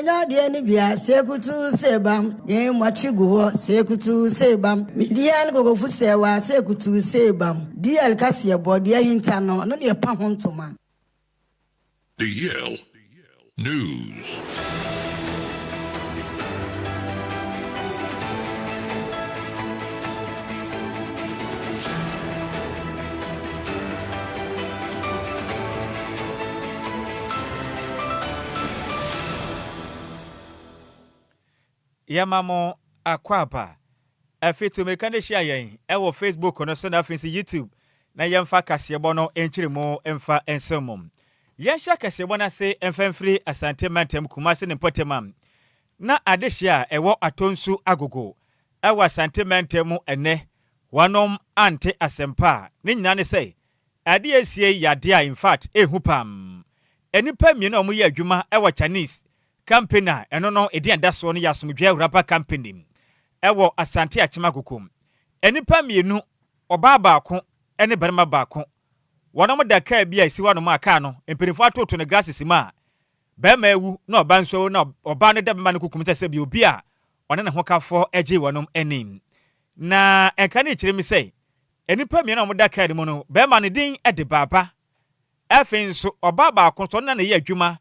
Yanya de ni bia sekutu sebam ye mwachigo sekutu sebam midian go fu sewa sekutu sebam DL kase body hinta no no ne pa hontoma. DL News. Yamamo akwapa afetu American share yen ewo Facebook no so na afensi YouTube na yemfa kasebo no enchirimo emfa ensomum yensha kasebo na se emfamfiri asante mantem kumase ne potemam na adehia ewo atonsu agogo ewo asante mantem ene wanom ante asempa ne nyina ne sei ade asie yade a in fact ehupam enipa mienu omo ye adwuma ewo Chinese company eno no edi adaso no yasomdwe Nhyiraba company ewo asante achima kokom enipa mienu oba baako ene barima baako wonom da ka bia isi wonom aka no empenifo atoto ne glasses ma ba ma ewu na oba nso na oba ne da bema ne kokom sese bi obi a one ne ho kafo agye wonom enim na enka ne kyeremi sei enipa mienu omo da ka ni mu no ba ma ne din ede baba afenso oba baako so na ye adwuma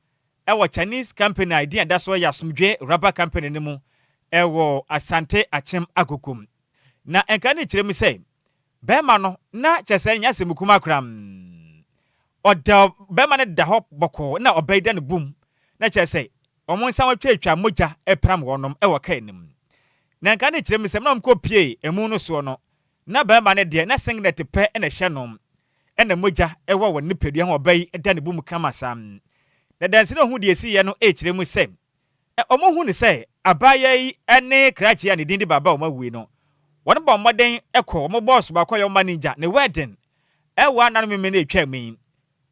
ewo Chinese company idea that's why yasomdwe Nhyiraba company ne mu ewo asante achim agokom na enka ne kyeremi sei bema no na chese nya semukuma akram oda bema ne da ho boko na obaida ne bum na chese omonsa watwatwa moja epram wonom ewo kanim na enka ne kyeremi sei na mko pie emu no so no na bema ne de na singlet pe na hye nom na moja ewo wo ne pedua ho obai eda ne bum kama sam na danse no hu de esi ye no kyeremu sei omo hu ne sei abaye ene krachi ya ne dindi baba omawe no won ba moden ekọ mo boss ba koyo manager ne wedding ewa na me na etwa mi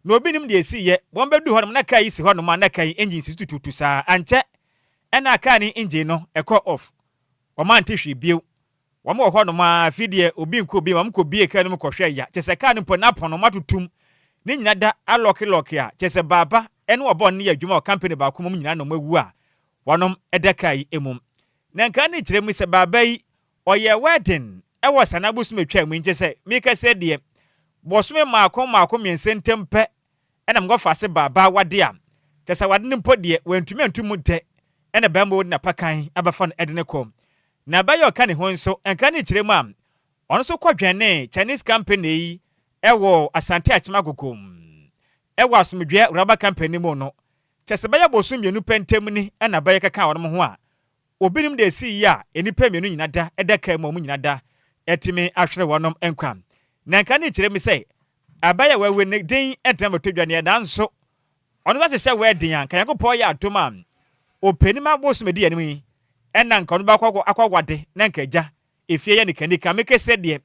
na obi nim de esi ye won bedu ho na kai si ho no ma na kai engine si tututu sa anche ena ka ni engine no ekọ off o ma ntehwe bio wo mo ho no ma fidie obi nko bi ma mko bie ka no mko hwe ya chese ka ni po na pono matutum ni nyina da alock ya chese baba ene obo ne adwuma o company ba ko mum nyina no mawu a wonom edekai emum na nka ni kyeremu se baba yi oye wedding ewo sanabus metwa mu nche se mi ka se de bosume maako miensentempe ena mgofa se baba wade a tesa wade ne mpodie wantumi antumu de ena bambo na pakan abafon edene kom na bayo ka ne ho nso nka ni kyeremu am ono so kwadwane Chinese company yi ewo asante achima gokom ewo asomdwe Nhyiraba company mu no tesa baya bosum mienu pentem ni ena baya kaka wonom ho a obinim de si ya enipa mienu nyina da edaka mu nyina da etimi ahwere wonom enkwa na nka ne kyeremi sei abaya wawe ne din entem otodwane na nso ono ba se wedding an kan yakopɔ ya atoma openim abosum de yanimi ena nka ono ba akwagwade na nka gya efie ya ne kanika mekese de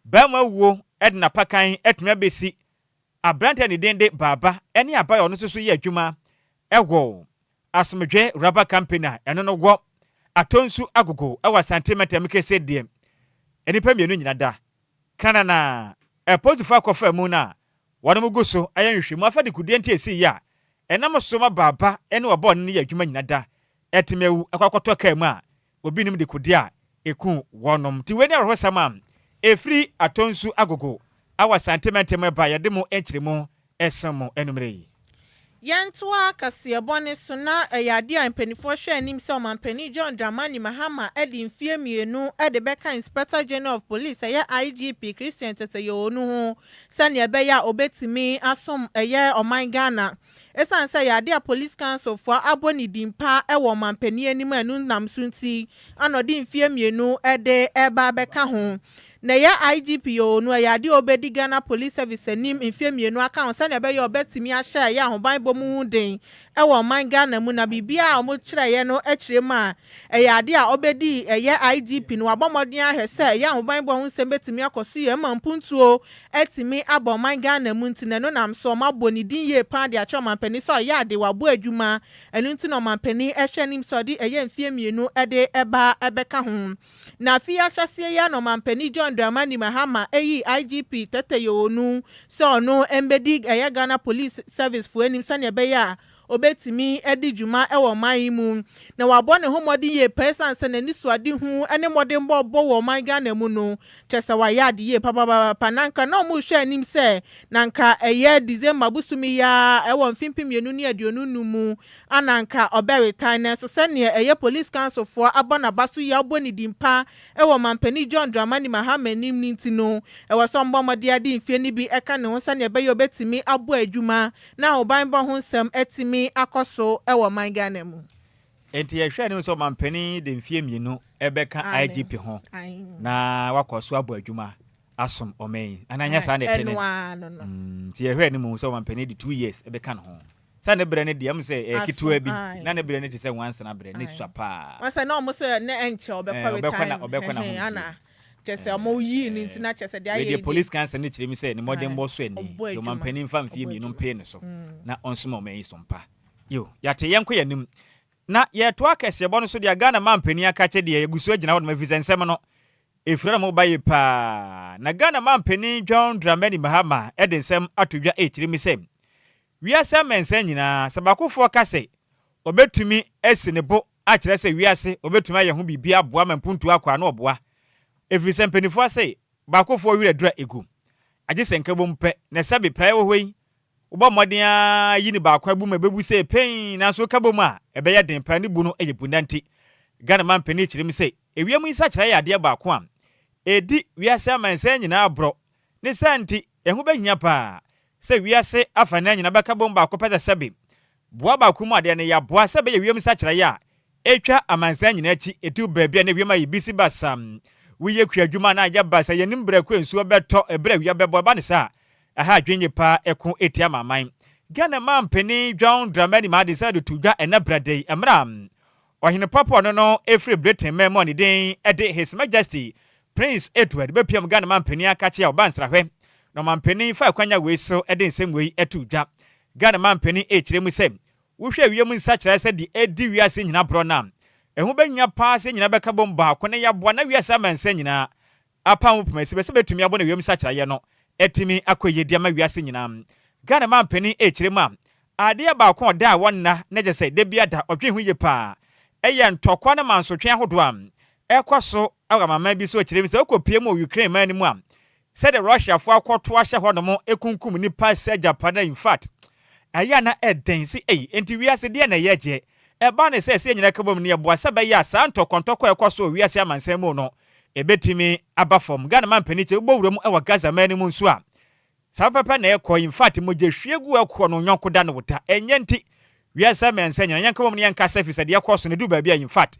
ba ma wuo edna pakan etumi abesi abrante ne den de baba ene abaya ono so ye adwuma ewo asomdwe Nhyiraba company eno no wo atonsu agogo ewa santimeter mekese de enipa mienu nyina da kanana epozifa akofa mu na wonom guso ayanhwehwemu afa de kudie nti esi ya enam soma baba ene obo ne ya adwuma nyina da etimewu akwakoto ka mu a obinim de kudie a eku wonom ti weni arhosama efri atonsu agogo awa santimeter meba ya de mu enkyiremu esemo enumre Yantua kasiyabone suna eyadi a mpenifo hwe anim se omanpani John Dramani Mahama edi mfie mienu ede beka Inspector General of Police IGP Christian Teteyonu ho sane ebeya obetimi asom eye oman Ghana esan se yadi a Police Council for aboni dimpa ewo omanpani anim anu namsunti anodi mfie mienu ede eba beka ho na ya IGP yo no ya de obedi Ghana Police Service anim mfie mienu aka onsa na be ya obetimi ahya ya hoban bomu den e wo man Ghana mu na bibia omo kire ye no akire ma ya de a obedi ye IGP no abomodin ahese ya hoban bo hu sembetimi akoso ye mampuntuo etimi aboman Ghana mu ntine no nam so maboni din ye pan de acho mampani so ya de wabo adwuma enu nti no mampani ehwe nim so de ye mfie mienu ede eba ebeka ho na fi ahyase ya no mampani John Dramani Mahama IGP Teteyonu so no embedi Ghana Police Service for enim sane beya obetimi edi dwuma ewo man mu na wabɔ ne homɔden ye person sɛ n'ani suade hu ene mmɔden bɔ wɔ man Ghana mu no kyesa wayɛ ade ye papa nanka na ɔmo hwɛ anim sɛ nanka ɛyɛ December busumi ya ewo mfimpim yenu ne aduonu mu ananka ɔbɛretan na so sɛ ne ɛyɛ police council for abɔ na baso ya bɔ ne dimpa ewo mampani John Dramani Mahama nim ninti no ewo so mbɔ mɔde ade mfie ni bi ɛka ne ho sɛ ne ɛbɛyɛ obetimi abɔ adwuma na oban bɔ ho nsɛm etimi akɔso ewo man Ghana mu enti yɛhwɛ ne so mampani de mfie mienu ɛbɛka IGP ho na wakɔso abɔ adwuma asom ɔmɛn ananya saa ne tene ti yɛhwɛ ne mu so mampani de 2 years ɛbɛka ne ho sa ne brɛ ne de am sɛ kitwa bi na ne brɛ ne te sɛ once na brɛ ne swapa wasa na ɔmo sɛ ne ɛnkyɛ ɔbɛkɔ na ho ana kyɛsɛ ɔmo yi ne ntina kyɛsɛ de ayɛ the police council ne kyerɛ mi sɛ ne modern boss so ani yo mampani mfa mfie mienu mpe ne so na ɔnsom ɔmɛn so mpa yo yate yɛnkɔ yɛnim na yɛto akɛse bɔ no so de Ghana mampani aka kyɛ de yɛgusu agyina hɔ no mafisɛ nsɛm no efura mo baye pa na Ghana mampani John Dramani Mahama ɛde nsɛm atodwa ɛkyerɛ mi sɛ wiase mensa nyina sabakofo ka sɛ obetumi esi ne bo akyerɛ sɛ wiase obetumi ayɛ ho bibia aboa mampuntu akwa na oboa efiri sɛ mpanifo sɛ bakofo wira dura egu agye sɛ nkabom pɛ na sabi prae wo hoi ubɔ mmɔden a yi ne baako abu ma bebu sɛ pen na so kabom a ɛbɛyɛ den pa ne bu no ɛyɛ bunanti Ghana mampani kyerɛ mi sɛ ewia mu isa kyerɛ yɛ adeɛ baako a edi wiase mensa nyina abro ne santi ɛho behia pa sɛ wiase afa na nyina bɛka bom baako pɛsɛ sɛbe boa baako mu ade ne ya boa sɛ bɛyɛ wiem sa kyerɛ ya etwa amansa nyina akyi etu baabia ne wiem ayi bisi basam wiye kuadwuma na agya basa yenim brako nsuo bɛtɔ ebra wia bɛbɔ ba ne sa aha adwenye pa ɛko etia maman Ghana mampani John Dramani ma decide to dwa ɛna brade emra ɔhene papa no efri Britain memo ne den ɛde His Majesty Prince Edward bepiam Ghana mampani aka kyia obansrahwɛ no mampani fa kwanya we so ede nsem we etu dwa Ghana mampani kyerɛ mu sɛ wo hwɛ wiem nsa kyerɛ sɛ de edi wiase nyina bro na ɛho benya pa sɛ nyina bɛka bom ba ko ne yaboa na wiase amansa nyina apa mo pemasi bɛ sɛ betumi abo na wiem nsa kyerɛ ye no etimi akoye dia ma wiase nyina Ghana mampani kyerɛ mu a ade ba ko da wonna na gye sɛ de bia da ɔdwe ho ye pa ɛyɛ ntɔkwa na mansotwe ahodo a ɛkɔso awa mama bi so kyerɛ mi sɛ okopie mu Ukraine man mu a said the Russia for akɔto ahyɛ hɔ no mo ekunkum ni pa sɛ Japan in fact aya na ɛden si enti wiase de na yɛgye ɛba ne sɛ nyina kabom ne yɛboa sɛ bɛyɛ asa ntɔkɔntɔkɔ ɛkɔso wiase amansan mu no ebetimi aba fam Ghana mampani kyɛ bɔwura mu ɛwɔ Gaza man mu nso a saa papa na ɛkɔ in fact mo gye hwiegu akɔ no nyɔnko da no wota ɛnyɛ nti wiase amansan nyina yɛnkabom ne yɛnka sɛ fisɛ de ɛkɔso ne du baabi a in fact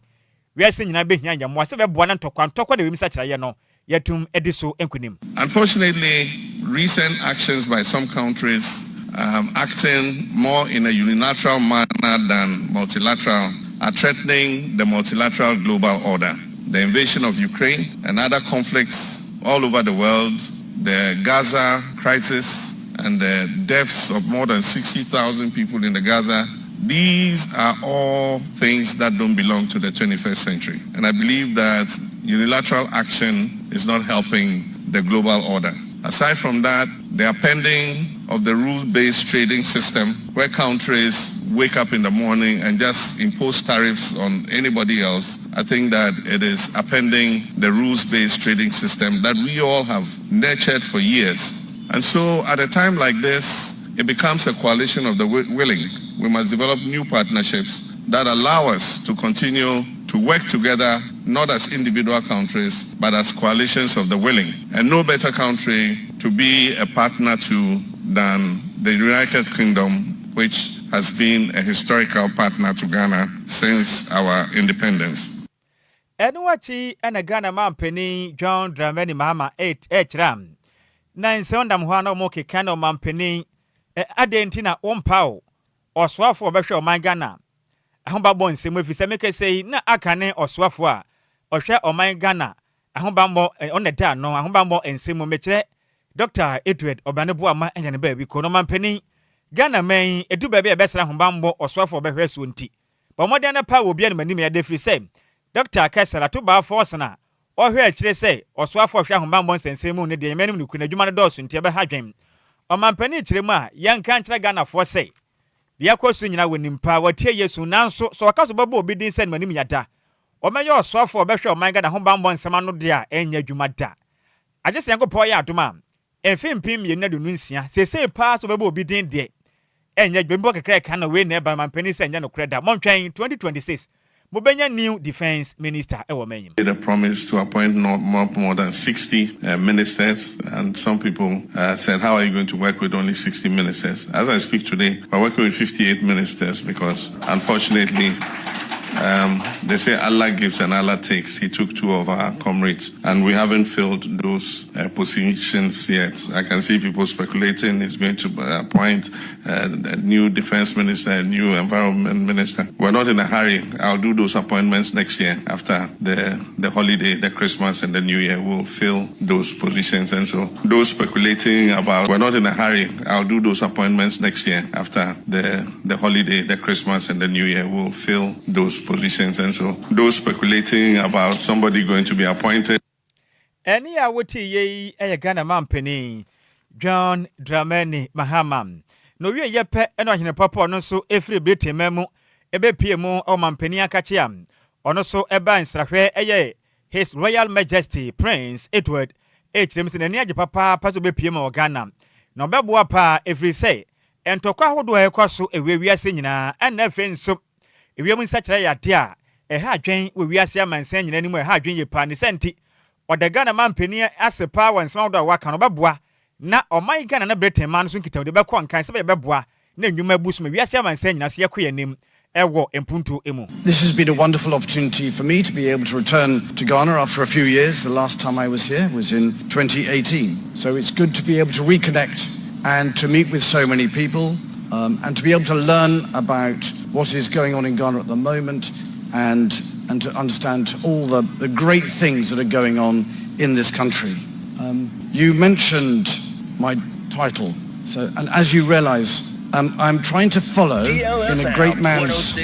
wiase nyina behia nyamwa sɛ bɛboa na ntɔkɔntɔkɔ na wemisa kyerɛ yɛ no Unfortunately, recent actions by some countries acting more in a unilateral manner than multilateral are threatening the multilateral global order. The invasion of Ukraine and other conflicts all over the world, the Gaza crisis and the deaths of more than 60,000 people in the Gaza, these are all things that don't belong to the 21st century. And I believe that unilateral action is not helping the global order. Aside from that, the appending of the rules-based trading system where countries wake up in the morning and just impose tariffs on anybody else, I think that it is appending the rules-based trading system that we all have nurtured for years. And so at a time like this, it becomes a coalition of the willing. We must develop new partnerships that allow us to continue to work together, not as individual countries, but as coalitions of the willing. And no better country to be a partner to than the United Kingdom, which has been a historical partner to Ghana since our independence. Enuachi and a Ghana mampeni John Dramani Mahama 8 ram. 9 sondam Juan Moki Kano mampeni Adentina Ompao or Swafo Besho my Ghana. Ahomba bon se mo fi se meke sei na akane oswafo a ohwe oman Ghana ahomba on the da no ahomba ensemo mekire Dr. Edward Obanebo ama enya ne ba bi ko no mampani Ghana man edu ba bi e besra ahomba oswafo behwe so nti ba modern na pa obi an manim ya defri se Dr. Kesara to ba force na ohwe akire se oswafo hwe ahomba nsensemu ne de yemenim ne kuna dwuma ne do so nti e be hadwen o mampani kire mu a yanka nkire Ghana fo se the akwasu nyina wonim pa watie Yesu nanso so wakaso babo obi din send manim yada omeyo oswafo obehwe omanga na ho bambo nsema no de a enya dwuma da agese yankopo ya adoma emfimpim ye na dunu nsia sese pa so babo obi din de enya dwembo kekere kan na we na eba mampani se enya no kreda montwen 2026 Mubenya new defense minister made a promise to appoint more than 60 ministers, and some people said, how are you going to work with only 60 ministers? As I speak today, we're working with 58 ministers because unfortunately they say Allah gives and Allah takes. He took 2 of our comrades and we haven't filled those positions yet. I can see people speculating he's going to appoint a new defense minister, a new environment minister. We're not in a hurry. I'll do those appointments next year after the holiday, the Christmas and the New Year. We'll fill those positions. And so those speculating about, we're not in a hurry. I'll do those appointments next year after the holiday, the Christmas and the New Year. We'll fill those positions. And so those speculating about somebody going to be appointed. Any awoti ye a Ghana mampeni John Dramani Mahama. No ye yepe eno hine papa no so efri bete memu ebe piemu o mampeni akachiam. Ono so eba nsrahwe eye His Royal Majesty Prince Edward H. Remsen aje papa paso be piemu o Ghana. No beboa pa every say entokwa hodo e kwaso ewe wiase nyina ena fe nso ewiam nsakire ya de a ha adwen we wiase amansan nyina ni mu ha adwen ye pa ne senti oda Ghana mampeni asepa wansama do waka no beboa na oman Ghana na Britain man so nkita de be ko nkan se be beboa na nnwuma busuma wiase amansan nyina se yakọ yanim ewo empuntu emu. This has been a wonderful opportunity for me to be able to return to Ghana after a few years. The last time I was here was in 2018. So it's good to be able to reconnect and to meet with so many people and to be able to learn about what is going on in Ghana at the moment and to understand all the great things that are going on in this country. You mentioned my title, and as you realize, I'm trying to follow in a great man's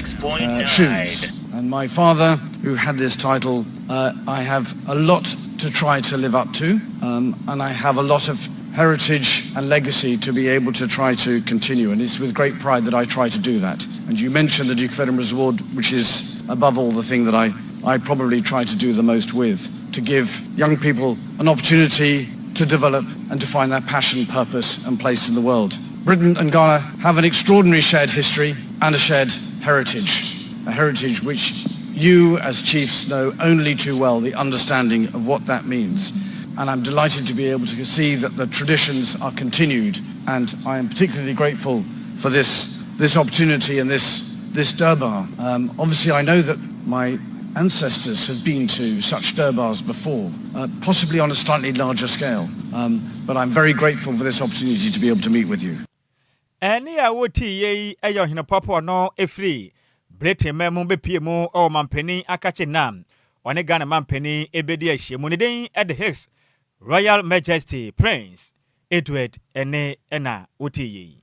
shoes. And my father, who had this title, I have a lot to try to live up to, and I have a lot of heritage and legacy to be able to try to continue, and it's with great pride that I try to do that. And you mentioned the Duke of Edinburgh's Award, which is above all the thing that I probably try to do the most with, to give young people an opportunity to develop and to find their passion, purpose and place in the world. Britain and Ghana have an extraordinary shared history and a shared heritage, a heritage which you as chiefs know only too well, the understanding of what that means. And I'm delighted to be able to see that the traditions are continued, and I am particularly grateful for this opportunity and this Durbar. Obviously I know that my ancestors have been to such Durbars before, possibly on a slightly larger scale, but I'm very grateful for this opportunity to be able to meet with you. Any awoti ye ayo hina papa no efri Britain memu be piemu o mampeni akache nam one Ghana mampeni ebedi ahyemu ne den at the His Royal Majesty Prince Edward ena woti ye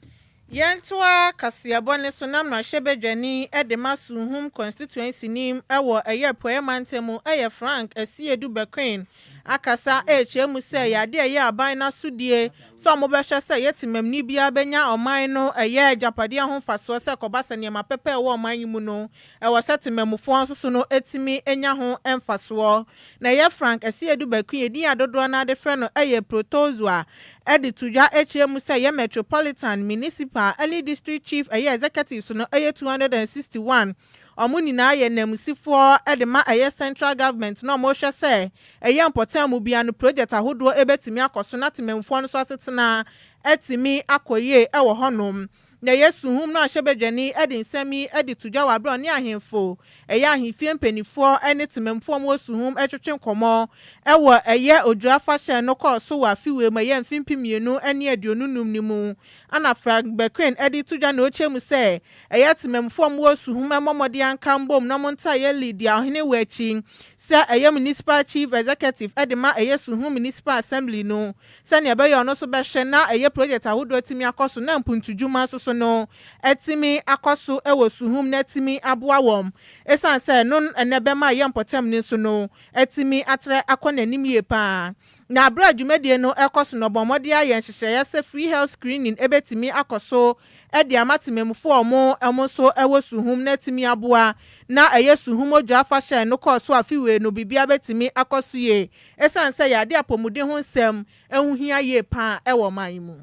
Yentoa kasiabone so nam na hyebedwani de masuhum constituency nim ewo eye poemantemu eye Frank Asiedu Bequeen akasa echemu se yade eye aban na sudie so mo behwe se yetimamni bia benya oman no eye japade ho faso se kobasa ne mapepe wo oman mu no ewo setimamufo anso no etimi enya ho emfaso na ye Frank Asiedu Bequeen edin adodo na de frɛ no eye protozoa edi tuja echemu se ye metropolitan municipal early district chief eye executive so no eye 261 omuni na ye namusifo edema eye central government no mo hwe se eye important mu bia no project ahodo ebetimi akoso na tememfo no so atetena etimi akoye ewo honom na yesuhum no ahyebedwani edi nsami edi tuja wabro ne ahemfo eye ahemfie mpanifo ene tememfo mo suhum etwetwe nkomo ewo eye odua fashion no call so wa fiwe ma ye mfimpimienu ene adionunum nimu ana Frank Bequeen edi tuja na ochemu se eye tememfo mo suhum emomode ankambom no monta ye leader ohene wachi se eye municipal chief executive edema eye suhum municipal assembly no se ne be yo no so be hwe na eye project ahodo etimi akoso na mpuntujuma so no etimi akoso ewo suhum na etimi aboawom esan se no enebema ye mpotem ni so no etimi atre akona nim ye pa na abra dwumedie no ekoso no bomode aye nhyehyeye se free health screening ebetimi akoso edi amatememfo omo so ewo suhum na timi aboa na eye suhum odwa afa hye no koso afiwe no bibia betimi akoso ye esan se yade apomuden ho nsem ehuhia ye pa ewo man mu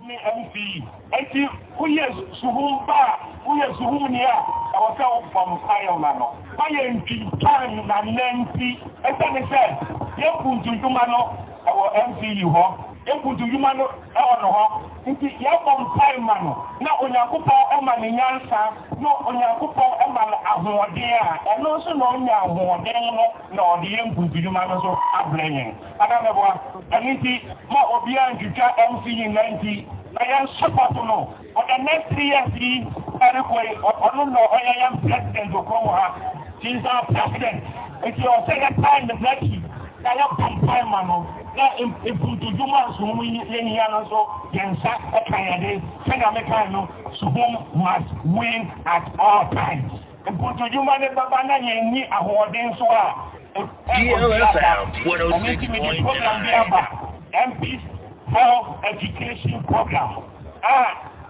enti uye suhum ba uye suhum ni a awota ofam kayo na no aye nti kan na nenti esan se ye kuntunjuma no awo MCU ho ekuntunjuma no no ho nti ye bom time no na onyakopo e ma ne nyansa no onyakopo e ma ahoɔden a ɛno so na onya ahoɔden no na ɔde ye nkuntunjuma no so ablenyen adamebo aniti ma obi antwitwa MCU 90 na yan support no for the next 3 years erikoi ono no oya president okowa she's our president it's your second time the black na ya time no na imputujuma sumu yenya no so yensa ekayade senga meka no sumu must win at all times imputujuma ne baba na yenni ahoden so a DLFM 106.9 MP's health education program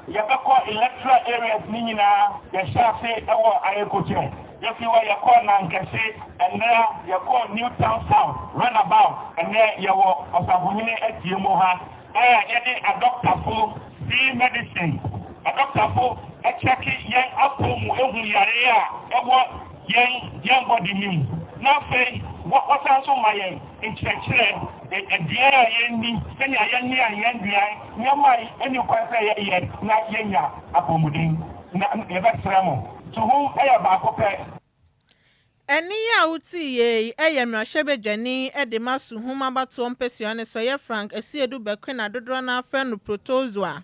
yabako electoral areas nina yashafe ewo ayekoche yafiwa yako nankese and there yako New Town South runabout and there yawo osabunyine etiemo ha yede a doctor for free medicine a doctor for check yen apomu ehu yare a ewo yen body nim na fe what also my in church dia yenni senya yenni ayendia nyamai eni kwasa ye na yenya apomudin na ebetremo to whom aya ba kope eni ya uti ye mrahwebedwani de masu huma bato mpesua ne so ye Frank Esiedu bekwe na dodro na friend protozoa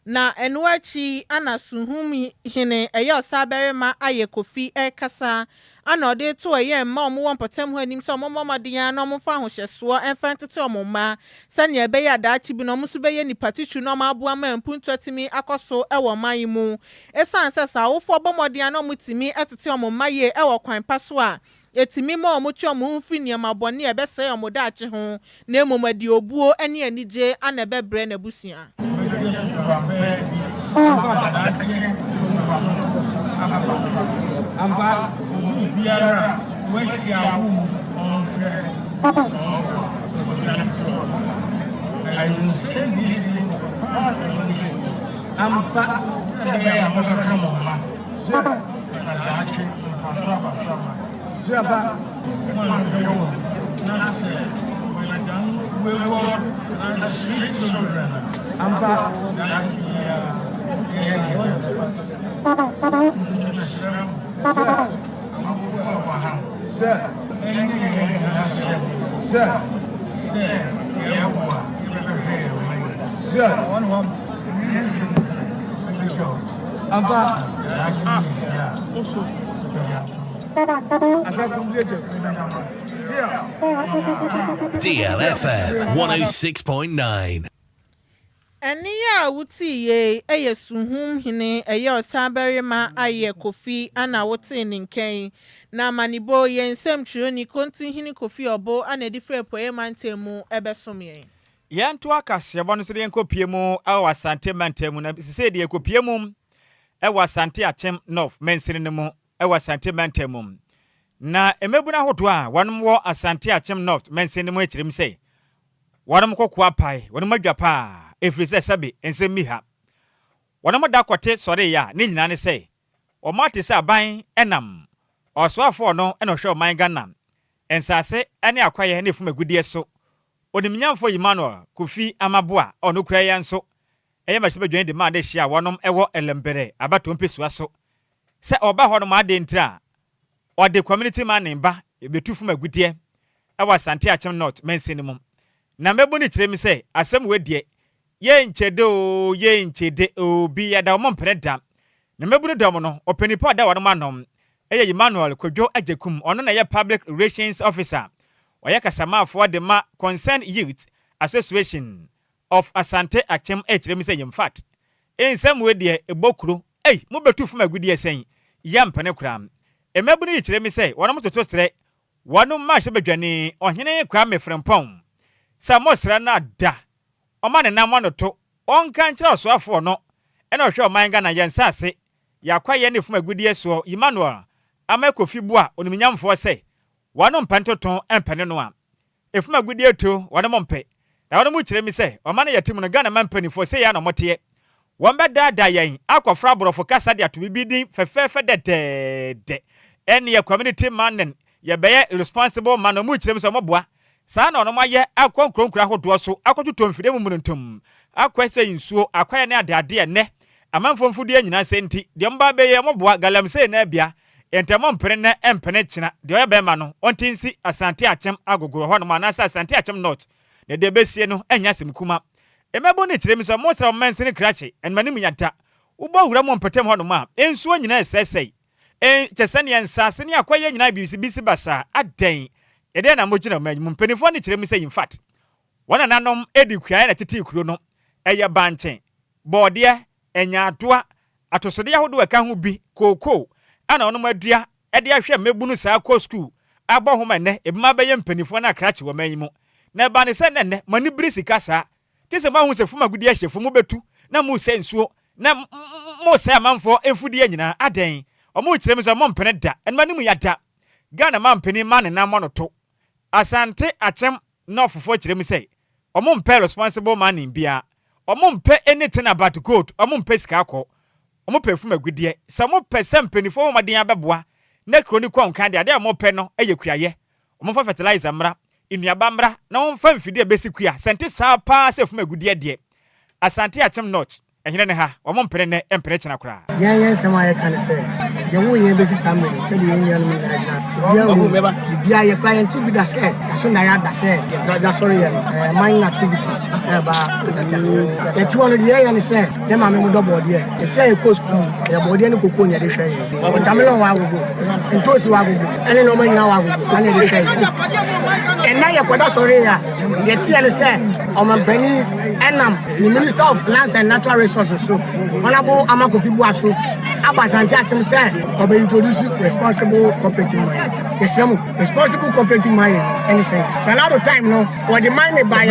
na enwachi ana suhum hine osaberema aye kofi kasa ana ode to ye ma omo won potem ho anim so omo mamaden na omo fa ahohyeso enfantete omo ma sane ebe ya daachi bi no omo so be ye nipatichu no ma aboa ma mpuntu atimi akoso ewo man mu esan sesa wofo bomoden na omo timi etete omo ma ye ewo kwan paso a etimi ma omo twa omo mfiri niam abone ebe se omo daachi ho na emomadi obuo ane anije ana ebe bre na busua amba biara wesi awu onre amba ya mosaka mama zaba amba DLFM 106.9 eni ya wuti ye suhum hine osaberema aye kofi ana wote ninken na manibo ye nsem chiro ni konti hini kofi obo ana difre poye mantemu ebesomye yanto akase bo no so de nkopie mu awa sante mantemu na sese de ekopie mu ewa sante achem north mensene ne mu ewa sante mantemu na emebuna hodo a wonom wo asante achem north mensene mu ekirim sei wonom kokwa pai wonom adwapa efrise sabe ensemi ha wonom da kote sore ya ne nyina ne sei o mate se aban enam osoafo no eno hwe oman Ghana ensase ene akwaye ne fumagudie so onimnyamfo Emmanuel Kofi Amaboa ono kura ya nso eye mahwebedwan de ma de hia wonom ewo elembere abato mpesua so se oba honom ade ntra o de community man ba ebetufu magudie ewa sante achem north mensene mum na mebu ni kiremi se asem wedie ye nchede obi ya da omo mpredam na mebu dom no openipo da wonom anom eye Emmanuel Kwadwo Agyei ono na ye public relations officer oya kasamafo de ma concerned youth association of Asante Achem kiremi se in fact ensem wedie ebokuro mu betufu magudie sen ya mpene kram emebu ni kiremi se wonom toto sere wonom ma hye bedwane ohene kwa mefrempon Samosra na da. Omane na mono to. Onka nkyerɛ so afo no. Ɛna ɔhwɛ ɔman Ghana yɛnsase. Yakwaye ne fuma gudie so Emmanuel. Amakofi bua oniminyamfo sɛ. Wano mpantoton empene no a. Efuma gudie to wano mompe. Na wano mu kyerɛ mi sɛ ɔman yɛ tim no Ghana mampanifo sɛ ya na moteɛ. Wamba da yen akɔfra borɔfo kasa de ato bibidi fɛfɛɛfɛ dɛdɛɛdɛ. Ɛne yɛ community man yɛ bɛyɛ responsible man mu kyerɛ mi sɛ ɔmɔboa. Saa na ɔno mayɛ akɔ nkronkra hodoɔ so akɔtoto mfide mu mununtum. Akɔsɛ nsuo akɔyɛ ne adade ɛnɛ. Amanfo mfudie nyina senti de mba bɛyɛ ɔmɔboa galamsey na bia. Entemo mpene na empene kyina de ɔyɛ bɛma no ɔntinsi Asante Agyem agogoro hɔ no ma na Asante Agyem North. Ne de besie no enya simkuma. Emebo ne kyerɛ mi so mo sra mmanse ne krache enmane mu nyata. Ubo wura mo mpetem hɔ no ma ensuo nyina ɛsɛsɛi. Kyese ne ensase ne akɔyɛ nyina bisi basa adan. Ede na mo gyina mo mpanifo ne kyerɛ mi sɛ in fact. Wana nanom edi kuae na tete kuro no. Ɛyɛ banchen. Bɔɔdeɛ enya atoa atosode yahodo aka ho bi koko. Ana ono madua ede ahwe mebu no saa ko school. Abɔ homa ne ebima bɛyɛ mpanifo na krache wɔ manyimu. Na ba ne sɛ nenne mani biri sika saa. Tise ma hu se fuma gudi ahye mu betu na mu se nsuo na mo se amanfo efudie nyina aden omo kyerem so mo mpene da enma nimu yada Ghana mampeni ma ne na mo no to Asante Agyem no fofo kyerem se omo mpe responsible man in bia omo mpe anything about gold omo mpe sika akọ omo pe fuma gudi se mo pe se mpenifo mo den abeboa na kroni kwa nkan de ade mo pe no eyekuaye omo fa fertilizer mra Nhyiraba mra na wonfa mfide besi kua sente saa pa sefuma gudie de Asante Agyem North ehine ne ha omo mpere ne empere kyena kora yan sama ya kan se ye wo ye besi samme se de yan mi na ya wo beba bia ye client bi da se aso na ya da se ya sorry ya mining activities ba ye ti wono de yan se ye ma me mo do board ye e try e coast ye board ye ne kokko nya de hwe ye o tamelon wa gogo ntosi wa gogo ene no ma nya wa gogo ane de hwe en na ye kwada sorry ya ye ti ya se o man pani enam the Minister of Finance and Natural Resources so honorable Amakofi Buaso Asante Agyem say obe introduce responsible cooperative mining. The same responsible cooperative mining anything. But now the time no what the mining by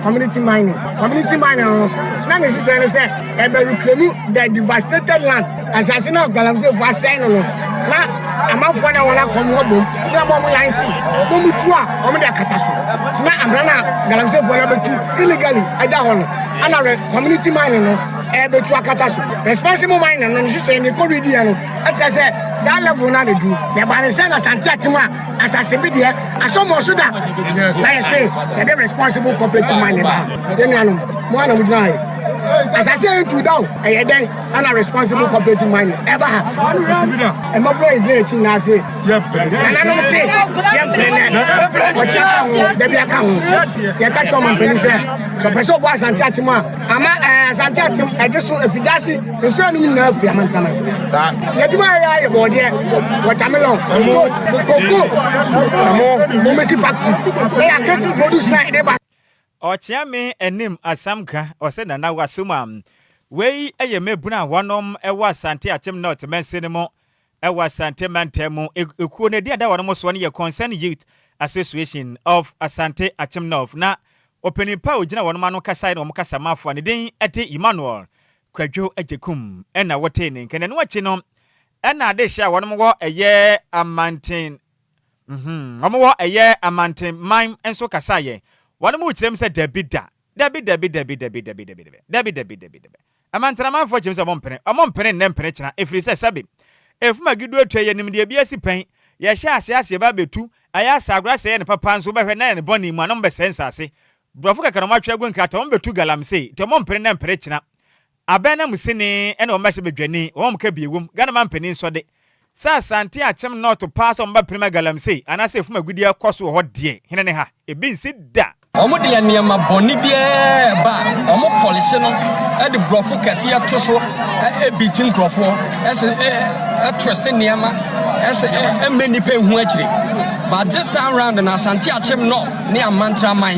community mining. Community mining na necessarily say e be reclaiming the devastated land as I say now galamsey for say no na amafo na wona kom ho bom na bom license bom tua o me da kataso na amrana galamsey for na betu illegally aja ho ana community mining no betu akataso responsible mining no say ni ko ready no ati say sa level na dey do me ba say na Asante Agyem asase bi de asomo so da na say the responsible cooperative mining ba dey no mo ana mo dina as I say to down then and a responsible cooperative mining ever have and my boy is na say and I don't say they be account you catch some finish so person go Asante Agyem ama Asante Agyem I just if you guys the show me na free am tana you do my body watermelon cocoa mo mesi factory they are going to produce like Ochia me enim asamka ose na wasuma wei eye mebuna wonom ewa Asante Agyem North mensinimo ewa Asante mantemu ekuo ne dia da wonom so ne ye concern youth association of Asante Agyem North na openipa ogina wonom anu kasa na kasa mafo ne den ete Emmanuel Kwadwo Agyei ena wote ne nkene no achi no ena ade hia wonom wo eye amanten wo eye amanten mime enso kasa ye one more time said Debbie. Amantana man for James among penny, nempere, if he says Sabi. If my good word to you, the BSC pain, ya shall say, as your baby too. I asked our grass and papa so by her name, bonny, my number sense, I say. Brofuka can watch your going cat on the two galam say, to mom penny and perechina. A banner musini, and no matter be Jenny, one can be a womb, Ghanaman penny so de. Sir Asante Agyem not to pass on by prima galam say, and I say from a good year cost to hot dear, Hineha, it been sit da. Omo de niam boni bia ba omo polish no e de brofo kase ato so e bitin krofo e trust niam e many pe hu akire but this time round na Asante Agyem no ne amantra man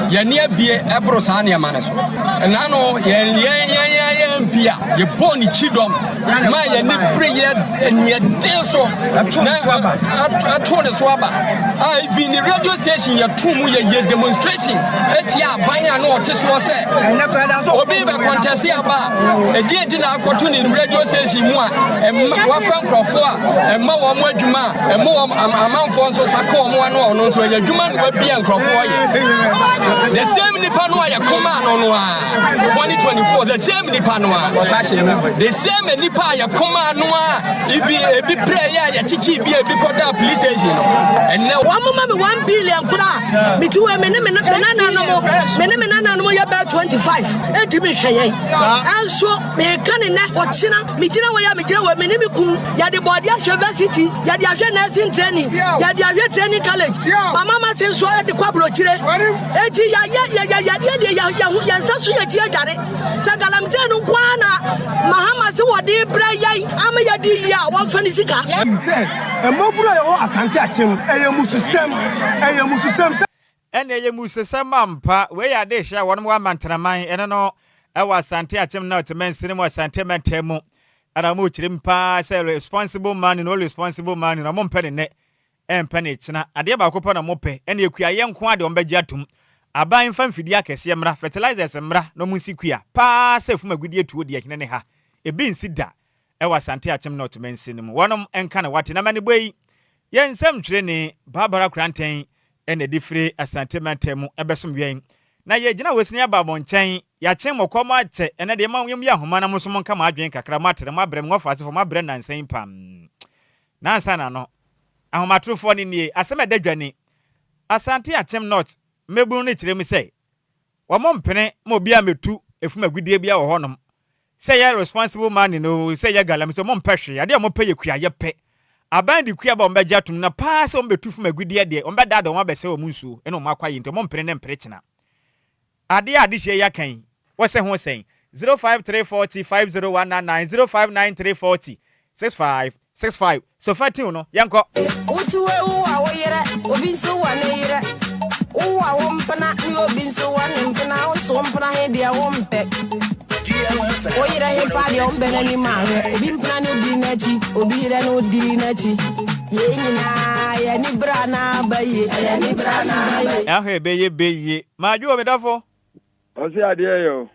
ye ne abie e bro sa niam ne so na no ye mpia ye boni chidom ma ya ni prayer enia den so atone so aba even the radio station ya tumu ya demonstration etia banya na ote so se obi be contest aba edi di na akoto ni radio station mu a wa fa nkrofo a emma wo mo adwuma emma wo amanfo nso saka wo mo ano no so ya adwuma no bia nkrofo ye the same nipa no ya koma no no a 2024 the same nipa no a the same nipa ya koma no a ebi prayer ya chichi bi ebi koda police station and now one mama me 1 billion kura me tu me na no ya ba 25 enti me hweye anso me kan na ochina me gina we ya me me ni kun ya de body university ya de ahwe nursing training ya de ahwe training college mama se so ya de kwabro chire enti ya nsaso ya tie dare se galamse no kwana mahama se wode bra yai ama ya di ya won fani sika se emobura yo asante achim eyemususem ene yemusesem ampa we ya de hia won wa mantanaman ene no e wa asante achim na otemensene mo asante mentemu ana mo chirim pa say responsible man no responsible man na mo mpene ne empene china ade ba kopo na mo pe ene ekua ye nko ade ombagye atum aban fa mfidi akese mra fertilizers mra no mu sikua pa se fuma gudi etuo de akene ne ha ebi nsida e wa asante achim na otemensene mu wonom enka na wate na mane boyi ye nsem twere ne Barbara Kranten ene difre asante mentemu ebesom yen na ye gina wesini ababo nchen ya chen mokomo ache ene de ma yem ya homa na muso monka ma adwen kakra matere ma brem ngofa asefo ma bre nansen pam na ansa na no ahomatrofo ni nie asem edadwane asante achem not mebunu ne kirem sei wo mompene ma obi ametu efuma gudie bia wo honom say ya responsible man no say ya galam so mompehwe ade mo peye kua ye pe aban di kua ba ombeja tum na pa se ombetu fuma gudie de ombeda da wo bese wo munsu ene o makwa yi nto mompene ne mpere kina ade hye ya kan wo se ho sen 0534050199 0593406565 so fatiu no yanko utuwe uwa woyere obinso wa ne yere uwa wompana ni obinso wa ne mpana o so mpana he dia wompe oyere he pali ombele ni mawe obimpana ni odi nachi obire no di nachi ye nyina ya ni brana baye ya ni brana baye ahwe beye majuo medafo Osi adeyo.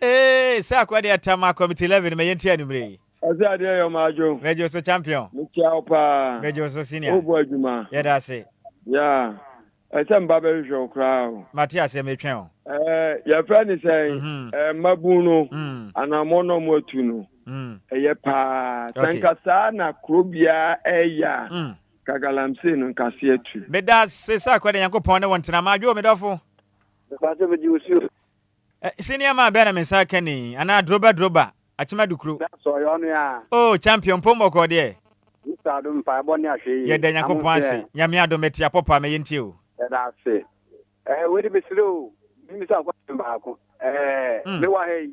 Se akwade atama committee 11 me yenti anumre. Osi adeyo majo. Mejo so champion. Mkia opa. Mejo so senior. Obo adwuma. Yeda se. Yeah. Ese mbabe hwo kra. Matias e metwen o. Your friend is saying mabunu anamono motunu. Eye pa. Sankasa na krobia eya. Kagalamse no nkase atu. Meda se akwade yankopon ne wontena majo medafo. Base be diusu. Senior man bena mensa kani ana droba achima dukru so yo no ya champion pombo ko de Mr. Dum pa boni ahwe ye de nyakopon ase nyame adometi apopa me yenti o da se we de besiro mi sa kwa mbako me wa hey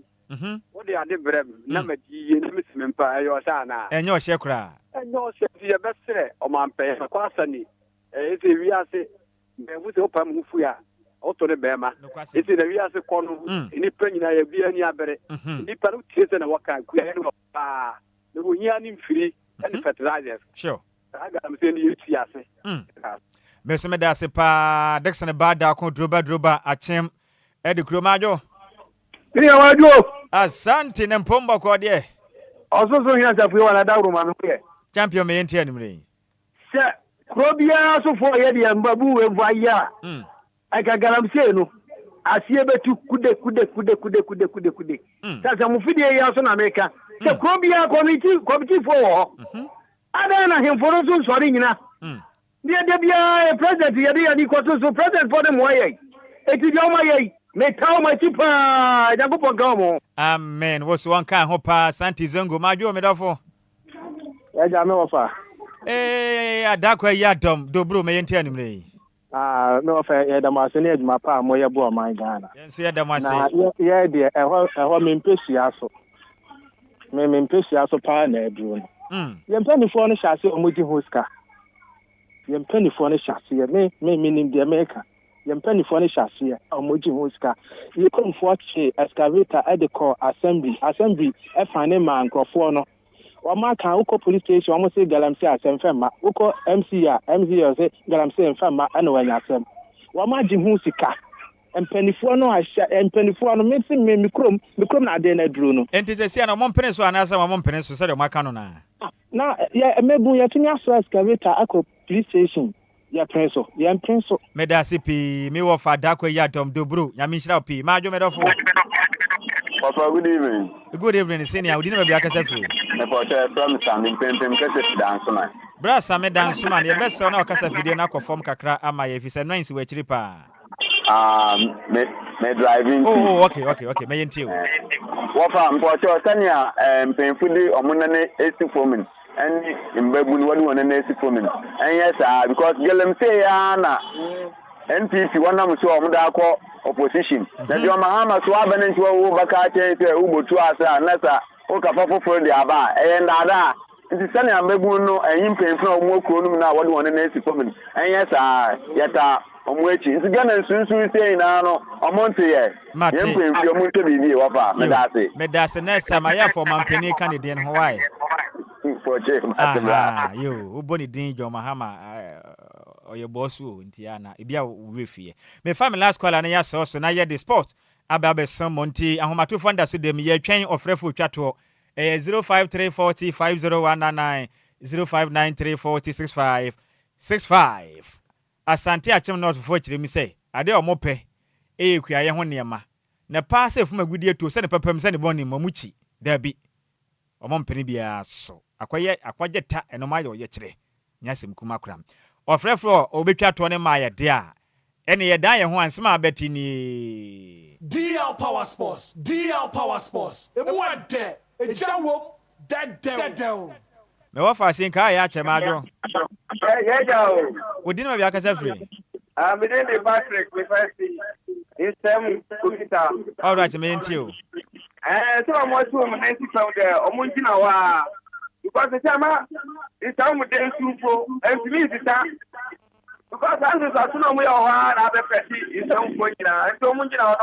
wo de ade brem na madi ye na misime mpa yo sa na enyo hye kra enyo hye ye besere o man pe kwa asani ese wi ase me wu se opam hufu ya Oto ne bema. Iti na wi ase kono ni panyina ya bia ni abere. Ni panu tiese na waka ku ya no pa. Ne wo hia ni mfiri and fertilizers. Sure. Aga am se ni yiti ase. Me so me da se pa Dexon Bada ko droba achem e de kromajo. Ni awajo. Asante ne mpombo ko de. Ososo hia tafu wa na dawro ma no ye. Champion me yenti animre. Se krobia so fo ye de mbabu we vaya. Aka galamse no asie betu kude sasa mufidi ya so na America se krobia committee for ada na hemforo so sori nyina dia de bia president ya di ko so president for them why eti dia ma ye me taw ma tipa jagopo gamo amen wo so wanka ho pa santi zango majo medafo ya ja me wofa adakwa ya dom dobro me yenti animre no fa ya da masene adwuma pa mo ye bo man Ghana yenso ya da mase na ye de ehwo me mpesi aso pa na edru ye mpanifo no hyase omudi hoska ye mpanifo no hyase me nim de America ye mpanifo no hyase omudi hoska ye komfo che excavator e de call assembly e fane man krofo no Wamaka uko police station almost say galamsey asem fema uko MC say galamsey fema ana wanya asem wamaji hu sika empenifuo no ahya empenifuo no meti me mikrom na de na duro no enti se sia na mo mpene so anasa mo mpene so se de maka no na ya mebu ya tinya so excavator akọ police station ya prenso medasi pi me wo fa dakwa ya dom dobro nyame nhira pi majo medofo Papa, good evening. Good evening, senior. We didn't have a case free. From Sammy, dance man. Brass, Sammy dance man. Your best son, or Casa Video, now perform Kakra, am I if it's a nice way cheaper? Me driving. Oh, okay. May you What I'm for sure, Tanya, painfully, or Munane 80 for me. And in Babun, 180 for me. And yes, because Gillum say, Anna, NPC, one of the opposition. Na ndio mahama swaba na ntiwa ubaka chete ubotu asa nasa okafafu for the aba ndada nti sane ambebu no enyin penfo omwokro no na wode wona na esi fomin enyesa yeta omwechi nti gana nsunsu sei na no omonte ye yempenfo omonte bibi wafa medase next time aya for mampeni candidate ho why yo uboni din jo mahama oyo boss wo ntiana ebia refie me family last call na ya so na ye the sport ababe monti ahomato funda so dem ye twen ofrefo twato 0534050199 0593406565 asante achem not for chire mi say ade omope ekua ye ho niema na pass efuma gudie to se ne papam se ne boni mamuchi dabi omompene bia so akwaje ta enomayo ye chire nyasem kuma kram ofrefro obetwa to ne maye de a ene ye dan ye ho ansema abeti ni DL Power Sports emu ade ejawo dedew me wa fa sin ka ya chemajo yeah jao odin ma bia kasa free me dey Patrick we first instem kulita all right me ntio so I'm also me 90 pound there omunjina wa because the chama is some dey supo and me is that because as is as no we are na be peti is some point na so omunjina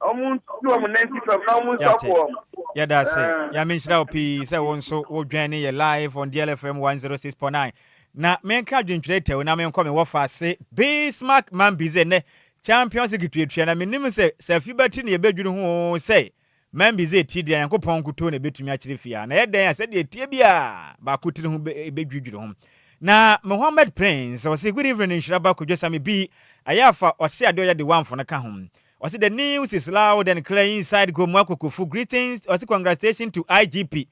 omun do mo 90 pound na omun support yeah that's it ya mention opi say won so wo dwane ye live on DLFM 106.9 na menka dwentwete na menko me wo fa se Bismarck man bize ne Champions League twetwe na menim se fibati ne bedwunu ho say man bize ti dia yankopon kuto ne betumi akire fia na yeden ase de tie bia ba kutire ho bedwudwuru ho na Mohammed Prince was say good evening Nhyiraba Kwadwo Sammy B ayafa ose ade oya de one for na ka ho ose the news is loud and clear inside Gomuakokofu greetings ose congratulations to IGP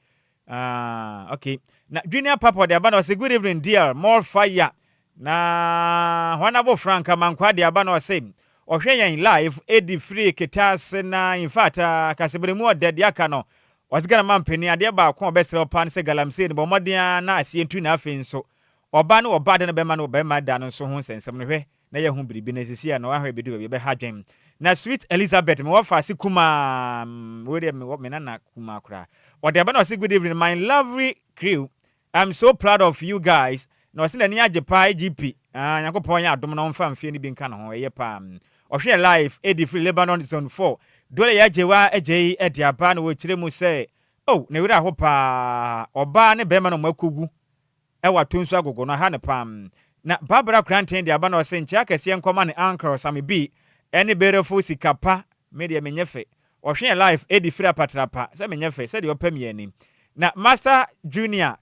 okay na Junior Papa de abana was good evening dear more fire na Honorable Frank Mankwa de abana was say ohwe yan live edi free ketas na in fact kasebremu dead yaka no was gonna mampeni ade ba ko obesere opa ne se galamse ne bomoden na asientu na afen so oba ne oba de ne bema ne obema da no so ho sensem ne hwe na ye hu biribi na sisi na wahwe bedu be ha dwen na Sweet Elizabeth me wafa si kuma we me na kuma kra what aba na say good evening my lovely crew I'm so proud of you guys na wase na ni ajepa IGP yakopon ya adom na mfa mfie ni bi nka no ho eye pa ohwe live edi free Lebanon zone 4 dole ya Adjoa Agyei Ediaba na wo kire mu say oh na wira ho pa oba ne bema no makogu e watonsu agogo no ha ne pam na Barbara Cranton de aba na wase nchi akese nkoma ne Enquires Sammy B any beautiful Sikapa media menyefe ohwe live edi free apatrapa se menyefe se de opam yani na Master Junior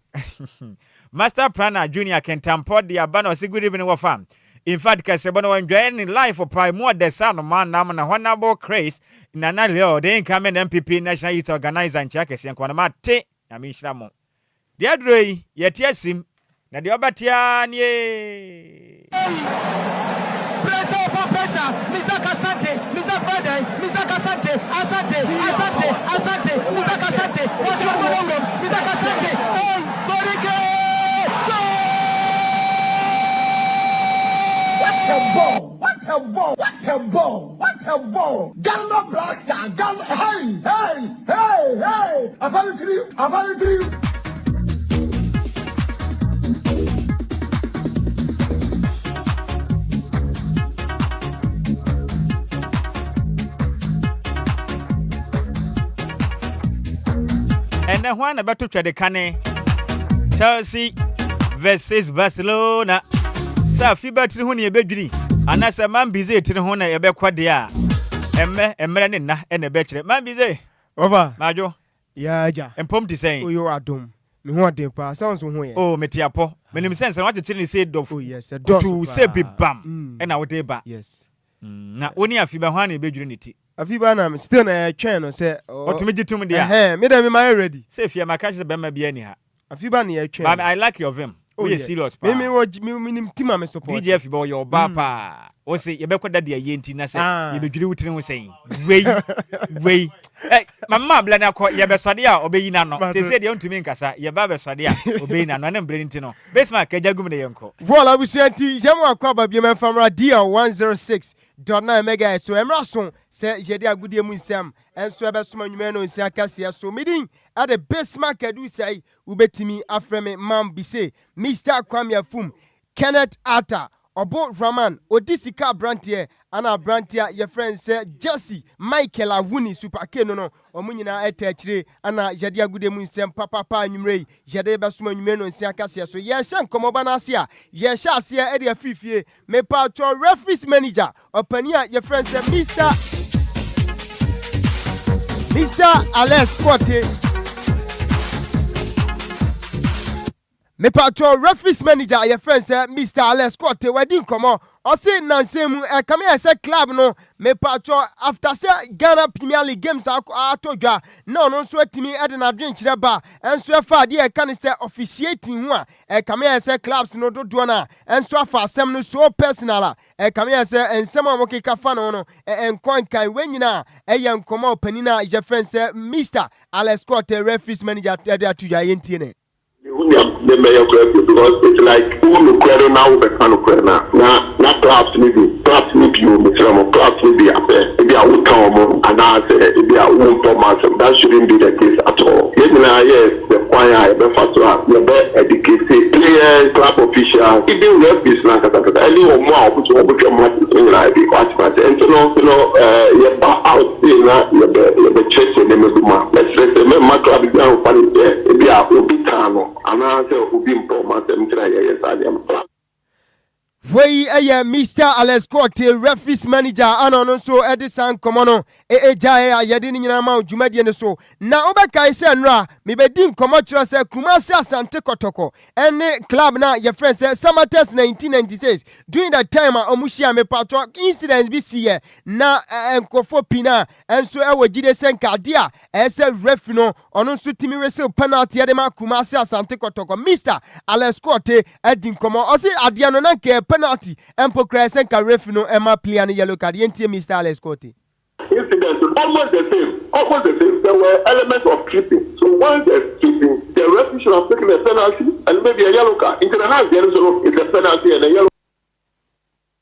Master Planner Junior Kentampo de aba na wase good evening wa fam. In fact, Kasebono when joining life for prime more the son man na Honorable Chris na leo the incoming MPP National Youth Organizer and Chakesi and Kwanamate Yamishramo. The adrei yetiesim na the obatia nie. Presa, Mr. Kasante, Mr. Bade, Mr. Kasante, Asante, Mr. Kasante, what's your problem? Mr. Kasante, hey, Borike! What a ball! Ghana blaster! Ghana! Hey! I found it. And then one about to try the cane. Chelsea versus Barcelona. Sa FIBA to who near bedri. And as a man busy to the hone a bequadia. Emmeranina and a betcher. Man busy. Over. Majo. Yeah, ja. And Pom to say. Oh, you are dumb. Me want to pass. Sounds one. Oh, Metiapo. Many sense. I want to tell you say dog. Oh, yes. To say be bam. And our day back. Yes. Now, only a FIBA one bedunity. A FIBA am still a channel say. Or to me, to me, dear. Madam, am ready? Say if you are my catch the Bama be anyhow. A FIBA near channel. But I like your vim. Oh, yes, serious. Me watch me Tima me support. DJ FIBA your bapa. Or say you better that dear Yentina say. You be good with saying. Wait. Hey, Mamma Blana call Yabasadia, obey Nano. They said you want to make us a Yabasadia, obey Nano, and Brentino. Best my Kajagum uncle. Well, I was saying, Jamma Kwaba, Biman from Radio 106.9 mega. So Emerson said, Jedia Goody Musam, and so Abasman Meno in Sakasia. So meeting at the best market, we say, Ubetimi Afreme Mam Bise, Mr. Kwame Fum, Kenneth Atta. Obo Raman, Odisika Brantier, Anna Brantia, your friend said Jesse, Michael Awuni, Super Kenono, Omunina Etechre, Anna Jadia Gudemun, Papa Numre, Jadeba Suman Meno, Siakasia. So, yes, and Komobanasia, yes, Shasia, Edia Fifi, me patro referees manager, Openia, your friend said Mr. Alex Quate. Me patro referees manager your friend say Mr. Alex Scott wedding come on o say nansemu come here say club no me patro after say Ghana Premier League games atodwa no so atimi e de na dwen kire ba enso afa de e kan say officiating ho a come here say clubs no dodo na enso afa asem no so personal come here say ensem a mokeka fa no enkon kan wenyina ye nkoma opanina your friend say Mr. Alex Scott referees manager de atuya yentie ne the mayor because it's like who look now the kind of now class maybe you class maybe a would come and I say maybe a wound Thomas that shouldn't be the case at all. Yes, the choir the first one the best educated players, club officials, even referees like that any or more which will become much like the watch and so you out the church and let's say the my club is down for it maybe a Ubitano. Wey Mr. Alex Scott referees manager ano so Edison komono jaya yedi nyina ma dwumade ne so na obeka ise nra me bedin komochro se Kumasi Asante Kotoko ene club na your friend say Samatex 1996 during that time omuhia me patro incidents bi see na enkofo pina enso ewogide senka dia ese ref no ono so timi wese penalty de ma Kumasi Asante Kotoko Mr. Alex Scott edin komo o se ade no na ke penalty empo kresen ka ref no ema player no yellow card yentie Mr. Alex Scott incidents almost the same. There were elements of tripping. So once there's tripping, the referee should have taken a penalty and maybe a yellow card. Into the hands, it's a penalty and a yellow.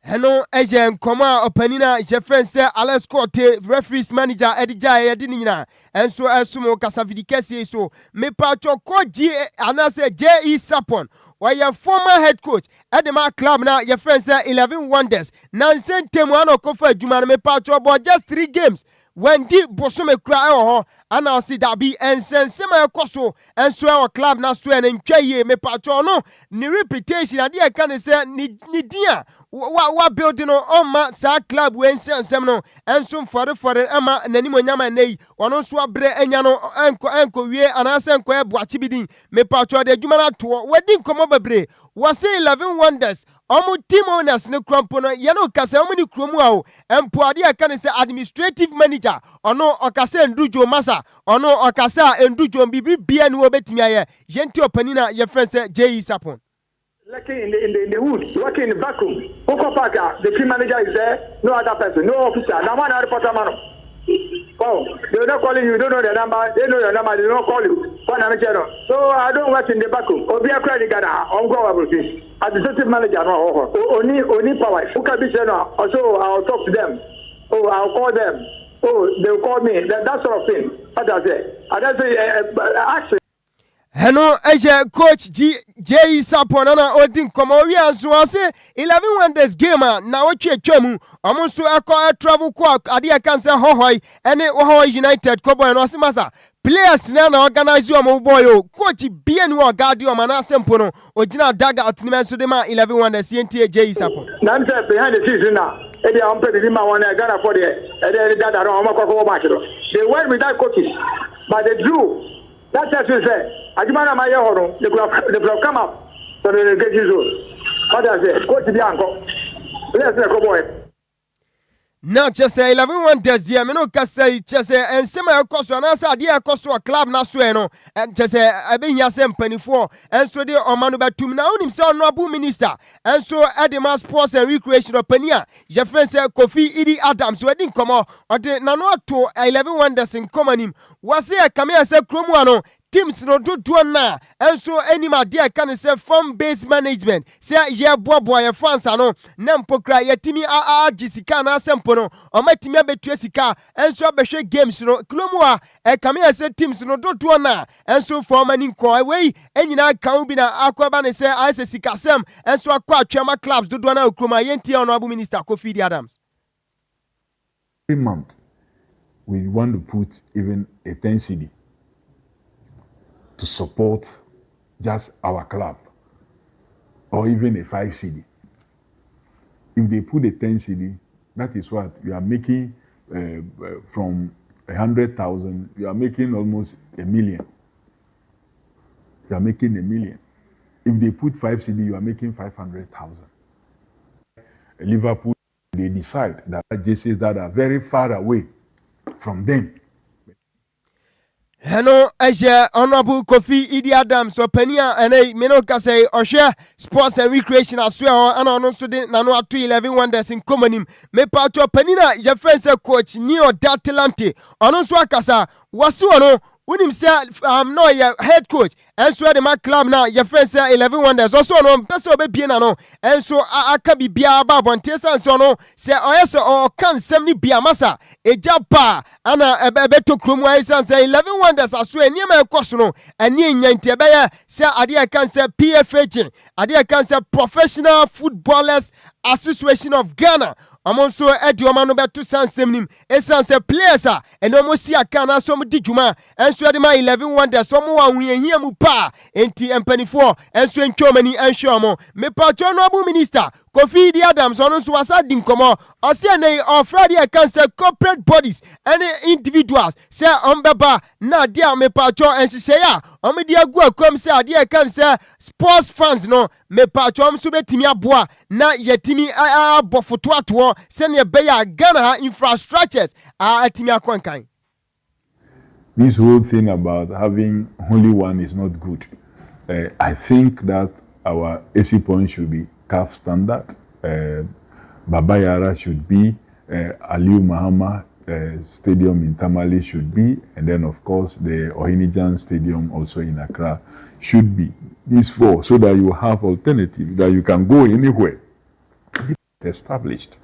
Hello, agent, Koma, Openina, Jeffrey, Alex Scott, referees manager, Edija, Edinina, and so as Sumo Casavidicasi, so me patro Koji, and I say J.E. Sapon. Why your former head coach at the Mark Club now, your friends say 11 wonders. Nansen Temuano Kofa Juman me patro but just 3 games. When deep Bosome cry and I'll see that be and send semi coso and so our club now swear and Enquiries me patro no ni reputation and I can say ni dia what building on ma sa club when send semno and soon for the Emma and animo nyama nei one swabre enyano enko wie and asen ko boachibidin me patro de jumana to wedding come over bre was 11 wonders omu team owners ne krompo no ye no kasa omu ni kromu a o empo ade aka ne se administrative manager ono okasa ndujo masa ono okasa ndujo bibi bia ne obetimi aye yenti opanina ye friend say J.E. Sapon Lucky in the wood, working in the vacuum. Oko Parker, the team manager is there, no other person, no officer. Now one reporter man. Oh, they're not calling you, don't know the number, they know your number, they don't call you. So I don't work in the vacuum. Obia credit Ghana, on go everything. Administrative manager, no, only power. Who can be said also I'll talk to them. Oh, I'll call them. Oh, they'll call me. That sort of thing. What does it? I don't say action. Hello, coach J.E. Sapon na odin komo wi anso ase 11 wonders game na wotwe twam amonso akọ travel ko ade aka nse hohoi ene hohoi United kobo no ase masa players na organize your boy o coach bien wo guard your man asempo no ogina daga atnime so de ma 11 wonders Agyei Sikapa na mse behind the scenes na e dey on pay the man one Ghana for the e dey gather on makoko match no they went without coaches but they drew that tells say Adjumana ma ye horo they could come up to the relegation zone what does it coach bi anko let's go boy. Now, just say 11 wonders here. Me no can say just say and some cost and answer dear cost a club na so no and just say I been here sem penny4 and so they omanu betum na himself no abu minister and so Edema Sports and Recreation openia je friend say Kofi Idi Adams we din come or the na no to 11 wonders in common him was here come here say kromu ano teams no do na and so any ma dia can say farm based management say ye boy ye fans ano na mpokra ye timi Jessica na sempo no o matimi abetua sika and so behwe games no klomu a come here say teams no do na and so for many ko we enyina kan bi na akwaba ne say I say sika sem and so akwa atwema clubs do na okroma yenti honorable minister Kofi Idi Adams. Every month we want to put even a 10 cedi to support just our club, or even a 5 cedi. If they put a 10 cedi, that is what you are making from 100,000. You are making almost 1 million. You are making 1 million. If they put 5 cedi, you are making 500,000. Liverpool, they decide that jerseys that are very far away from them. Hello, Honorable Kofi Idi Adams, Openia, and a Menoka say, Osha, Sports and Recreation as well, and also the Nano 11 wonders in common. Me pato Penina, your friend coach, Neo Datilante, Onoswa Kasa, Wasuano. When himself, no, your head coach, and so the club now, your friends say 11 wonders, also no, best of a piano, and so I can be Biaba, Bontesa, and so no, say, or can 70 Biamasa, a jabba, and a beto Krumwise, and say 11 wonders, I swear, near my costume, and near Yantebea, say, Adia can say PFH, Adia can say Professional Footballers Association of Ghana. Among so Adjoa no betu sansemnim esanse players and almost see a kana so mudijuma and so the 11 wonders someone we here mu pa enti empany4 and so enchomani and shomo me pa honorable minister Kofi Idi Adams on so wasa din komo o se na on Friday can say corporate bodies and individuals say on beba na dia me pa and say ya o me dia gu akwam say dia can say sports fans no me pa so betimi aboa na yetimi abofoto ato send your beya Ghana infrastructures atimi akwankan. This whole thing about having only one is not good. I think that our AC point should be CAF standard. Baba Yara should be, Aliu Mahama Stadium in Tamale should be, and then of course the Ohinijan Stadium also in Accra should be. These four, so that you have alternative, that you can go anywhere. It's established.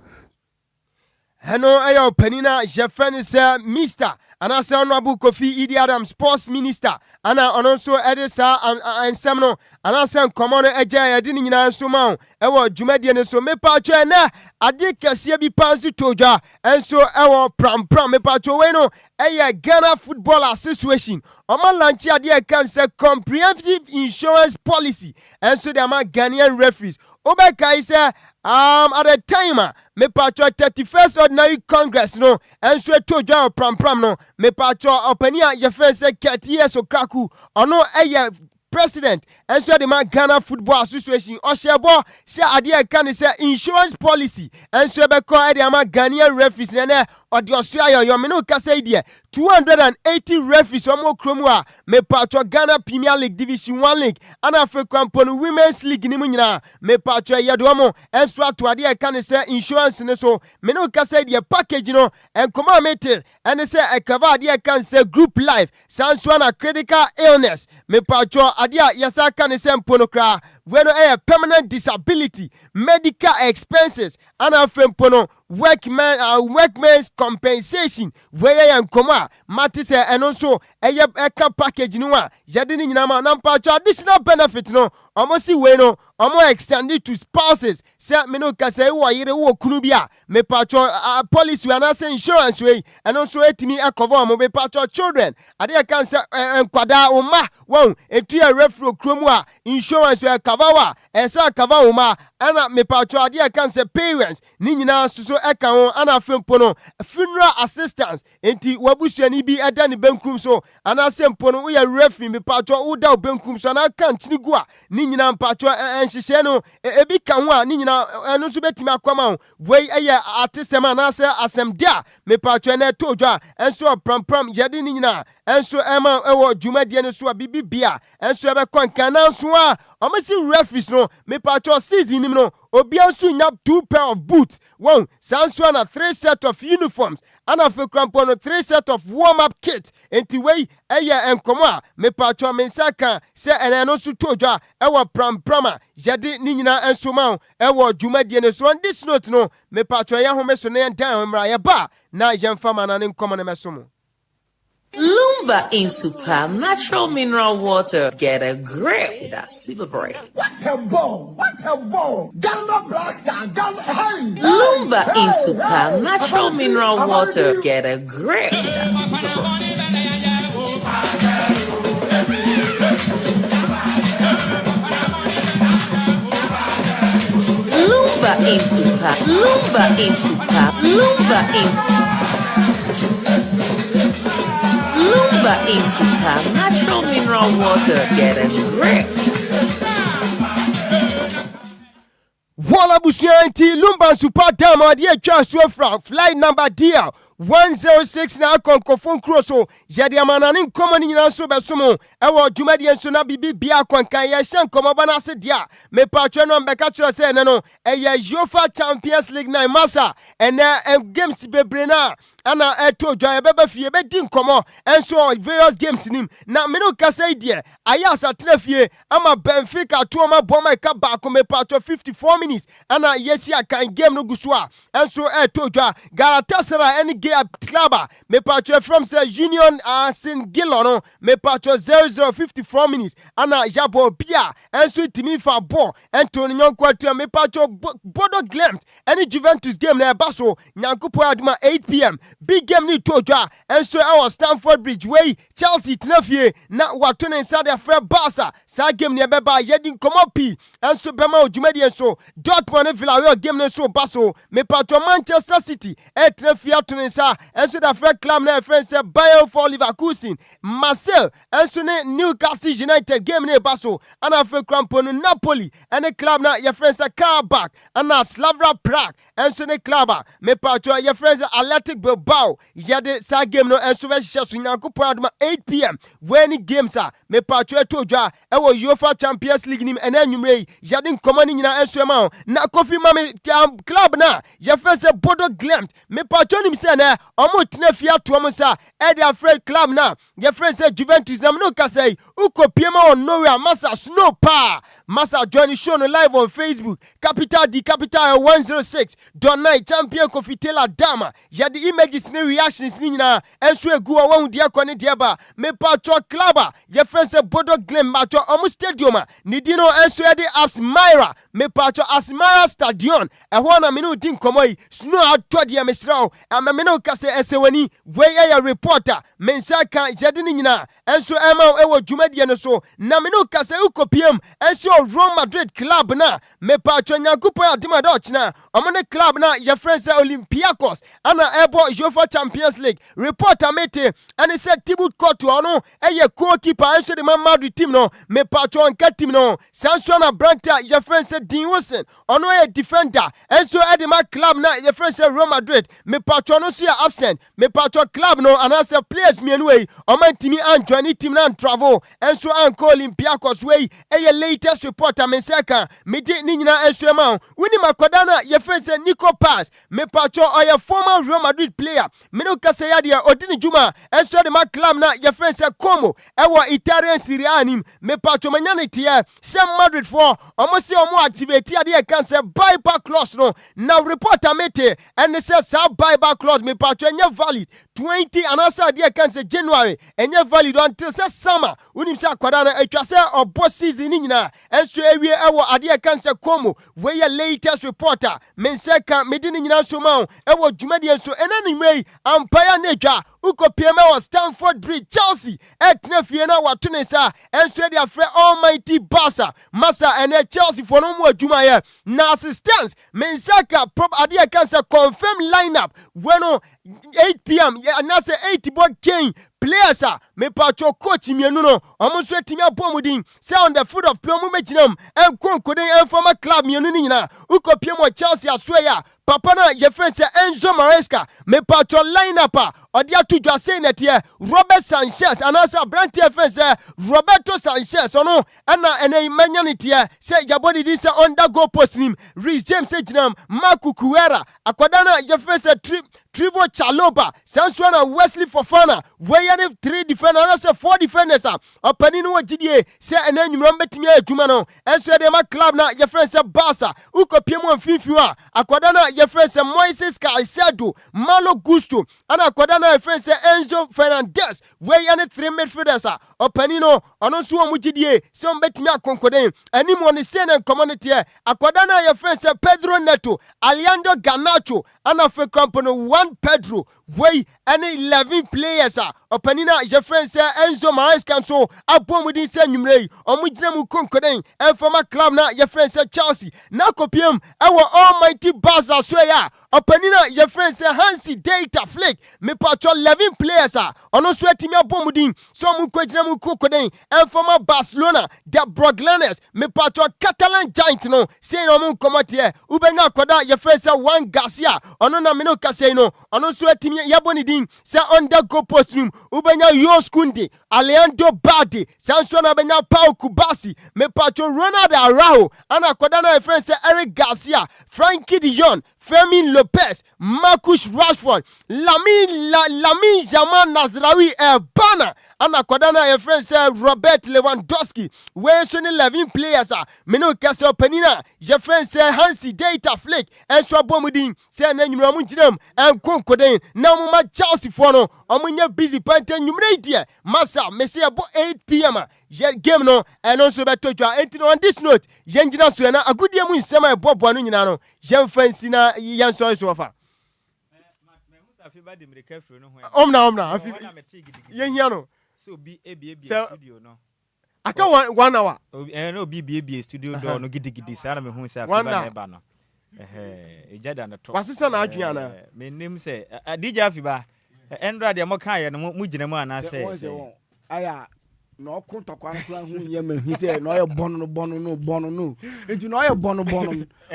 Hello, ayo penina jefeni se Mr. Ana se Honorable Kofi Idi Adams Sports Minister. Ana ononso edisa and semno. Ana se nkomono Agyei edi nyina nso ma ewo dwumadie ne so mepa twa na ade kese bi pansu toja enso ewo pram mepa twa we no eye Ghana Football Association. Oma lanchi ade kan se comprehensive insurance policy enso de ama Ghanaian referees. Obekai say at the time me pacho 31st ordinary congress no and so to join pram no me pacho openia ye face 30 years okraku ono eye president and so the Ghana Football Association Oshebo say ade kan say insurance policy and so be call the Ghanaian referees ne odiosia yo me no ka say there 280 referees omo kromu a me pacho Ghana Premier League Division 1 League and African Women's League ni munyina me pacho yedomo and so to ade kan say insurance ne so me no ka say the package no and come mete and say e cover ade kan say group life sanso na critical illness me pacho ade yasa kan say mponokra when a permanent disability medical expenses and afempono workmen's compensation where yan koma matise eno so eka package no a yede ni nyina ma na mpacho additional benefit no almost see we no almost extended to spouses say me no ka say wo yire wo kunu bia me patcho police we na say insurance we and also etimi e cover mo me patcho children ade kan say kwada o ma won etu e refro kromu a insurance we cover wa esa cover o ma ana me patcho ade kan say parents ni nyina suso e kan ho ana fempo no funeral assistance enti wabusuani bi eda ne benkum so ana sempo no we refi me patcho wo da benkum so na kan chini gu a ni nyina patcho enhyehyɛ no ebi kan ho a ni nyina eno so betimi akwama ho wei eye artiste ma na say asem dia me patcho na tojwa enso pram yede ni nyina enso ema ewo dwumadie no so a bibibia enso ebe kwankan na so a omasi referees no me patcho season nim no obi anso nya 2 pair of boots one sanso na 3 set of uniforms and of crampo no 3 set of warm up kit enti wei eye enkomo a me patcho me nsaka se ene no so tojwa ewo pram yede ni nyina enso ma ewo dwumadie no so on this note no me patcho ya home so na dan mra ye ba na yemfa mana ne nkomo ne mesomo. Lumba in super natural mineral water. Get a grip with a super break. What a ball! What a ball! Ghana blaster! Ghana hand! Lumba in super natural mineral water. Get a grip with a super break. Lumba in super. Lumba in super. Lumba in super. Lumba in super natural mineral water. Get a grip. Wala busianti Lumba super dama die twa so fra flight number DL 106 na konkofon kroso yede amanane nkomo ni nyina so besomo ewo dwumadi enso na bibia kwankan ye hye nkomo bana se dia me patcho no mbeka kiro se ne no eye UEFA Champions League 9 masa ene games bebre na ana eto dwa beba fie be di nkomo enso various games nim na me no kasa die aya satena fie ama Benfica to ma boma ka ba ko me patcho 54 minutes ana yesi akan game no gusua enso eto dwa Galatasaray any club me patcho from say Union Sin Gilono me patcho 0054 minutes ana jabo bia enso timi fa ball Anthony Nyonkwa me patcho Bodo Glimt any Juventus game na baso nyankopo aduma 8 p.m. big game ni tojwa enso our Stamford Bridge way Chelsea tenafie na watone inside their friend Barca sa game ni beba yedin komopi enso bema ojumadi enso Dortmund Villarreal game ni so baso me patcho Manchester City tenafie atone sa enso da friend club na friend say Bayern for Leverkusen Marseille enso ne Newcastle United game ni baso ana fe crampon Napoli ene club na your friend say Karabakh ana Slavia Prague enso ne club me patcho your friend say Athletic Bilbao yade sa game no enso be hye so nyankopon aduma 8 p.m. when games me patcho etojwa ewo UEFA Champions League nim ena nwumre yade nkomo ni nyina enso ma na Kofi Mame club na your friend say Bodo Glimt me patcho nim say na omo tenafie atom sa e dia friend club na your friend say Juventus na no ka say ukopiema on nowhere massa snow pa massa join show no live on Facebook capital 106.9 champion Kofi Taylor Dama yade images ni reactions ni nyina enso egu won dia kwane dia ba me patcho club your friend say Bodo Glimt matcho omo stadium ni di no enso yade Asmara me patcho Asmara stadion ehwo na me no din komoi snow atwa dia mesraw me no ka say esewani we ya reporter mensa kan yade ni nyina enso ema ewo dwumadie no so na me no ka say ukopiem enso Real Madrid club na me patcho nyankopon adimada ochina omo ne club na your friend say Olympiacos ana ebo UEFA Champions League reporter mete and said Thibaut Courtois no eye goalkeeper enso de Man Madrid team no me patcho nka team no sanso na Branta your friend say Dean Wilson ono e defender enso edema club na your friend say Real Madrid me patcho no so absent me patcho club no and as players me anyway o man timi and join team na travel enso anko Olympiacos way eye latest reporter me seka me di ni nyina enso ma wini makodana your friend say Nico Pass me patcho oya former Real Madrid player me no kase ya dia odini juma enso de ma club na your friend say Como ewo Italian Serie A nim me patcho manyane tie say Madrid for omo say omo activate ya dia kan say buyback clause no now reporter mete and say sa buyback clause me patcho nya valid 20 and also dia kan say January enya valid until say summer unim say akwadana etwa say obo season ni nyina enso ewie ewo ade e kan se komo we ye latest reporter menseka medini nyina so ma ewo dwumade enso enani mei ampaya na dwa ukopiem was Stamford Bridge Chelsea etna fie na wato ne sa enso de afre almighty Barca masa ene Chelsea for no mu adwuma ye na assistance menseka prop ade e kan se confirm lineup when 8 p.m. na say 8 boy game players me pacho coach mienu no omo so etimi abomudin say on the foot of play omo meginam enkonkoden informal club mienu ni nyina ukopiem o Chelsea asoya papa na je friend say Enzo Maresca me pacho lineup odi atudwa say netie Robert Sanchez anasa Brandt friend say Roberto Sanchez ono ana ene manya netie say jabodi di say undergo post nim Reece James ginam Marco Cuera akwadana je friend say Trivo Chaloba Sanswana Wesley Fofana where 3 defenders say 4 defenders opani no gidie say enanyum betimi adwuma no enso de ma club na je friend say Barca ukopiem amfinfiu akwada na je friend say Moises Caicedo Malo Gusto ana akwada na friend say Enzo Fernandez where 3 midfielders opani no ono so omu gidie say betimi akonkoden anim woni say na community akwada na je friend say Pedro Neto Alejandro Garnacho ana fe company 1 Pedro way any 11 players openina je friend say Enzo Maresca so abomudin say nyumrei omugina mu konkoden informa club na je friend say Chelsea na kopiem ewo almighty Barca so ya openina je friend say Hansi Data Flick me patcho 11 players ono so etimi abomudin so mu kwagina mu konkoden informa Barcelona the Broglanes me patcho Catalan Giant no say no mu komate ubenya kwada je friend say Juan Garcia ono na me no kase no ono so etimi yaboni din say undergo post room ubenya Yos Kunde Alejandro Balde Sansona benya Pau Kubasi me pacho Ronald Araujo ana kwada na friend say Eric Garcia Frankie de Jong Fermin Lopez Marcus Rashford Lamin Jamal Nasraoui Bana ana kwada na friend say Robert Lewandowski where so 11 players me no kase openina je friend say Hansi Data Flick enso abomudin say na nyumra mu ginam enkonkoden na mu ma Chelsea for no omunya busy pante nyumre die masa me say about 8 p.m. je game no and also beto twa enti on this note je ngina so na agudie mu nsema e bobo no nyina no je fancy na yan so so fa omna afi ye hia no so bi studio no aka 1 hour no bi studio do no gidigidi sa na me hu say afi ba eba no ejada na to wasisa na adwia na me nim say DJ afi ba endra de mo kan ye no mu gina mu ana say aya no kontokwa nkwa hu nye ma hu say no ye bono no enti no ye bono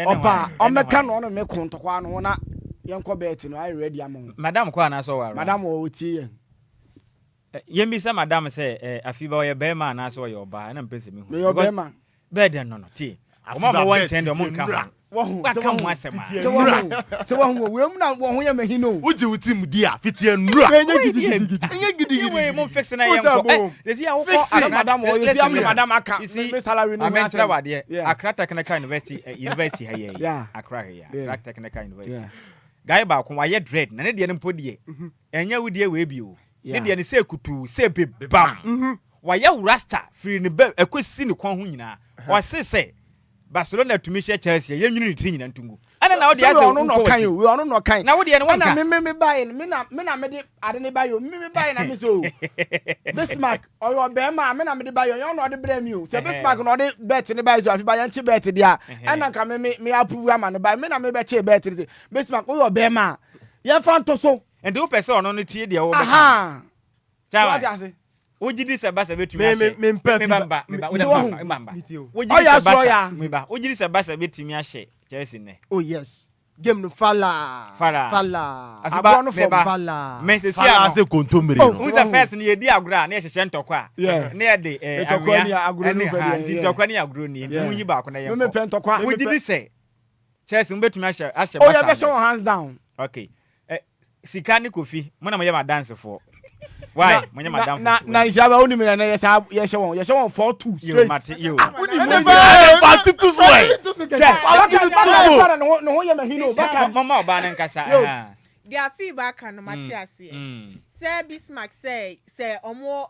opa o meka no no me kontokwa no na yenko bet no I ready am madam kwa na so wa madam o tie yemi say madam say afi ba ye be ma na so ye oba na mpese me hu me yo be ma bed no tie o ma mo wan tend o mo nka wo aka mo asema se wo hu we mu na wo hu ye ma hino uji utim di a fitie nura enye gidi we mo fix na ye nko dey ya wo madam o you see am madam aka me salary no me tell wade Accra Technical University ha ye Accra here Accra Technical University guy ba ko wa ye dread na ne de ne mpodie enye wudie we bi o ne de ne se kutu se bebam wa ye rasta free ne be akosi ne kon ho nyina wa se Barcelona to me Chelsea ye nwunu ti nyina ntungu ana na wo de ase ono no kan we ono no kan na wo de ne wanka na me buy me na me de ade ne buy o me buy na me so Bismarck oyo be ma me na me de buy o no de bra mi o se Bismarck no de bet ne buy so afi buy nchi bet dia ana ka me approve ama ne buy me na me be che bet se Bismarck oyo be ma ye fa nto so and the person ono no tie de wo be aha chawa ojidi se basa betumi ahye me mbamba ojidi se basa betumi ahye Chelsea ne oh yes game no fala asiba no fala Messi fala se kontomire no who's the first ne yedi agura na yehye ntokwa ne yede ntokwa ni aguro no fadi ntokwa ni aguro ni munyi ba ko na ye me pe ntokwa ojidi se Chelsea mbetumi ahye basa oh you be show hands down okay sikani kofi mo na mo ye ma dance for why monya madam na Nhyiraba oni me na ye she won 4-2 straight mate yo oni me ba tutu so e no ho ye ma hino baka mama oba na nkasa dia feedback no mate ase say Bismarck say omo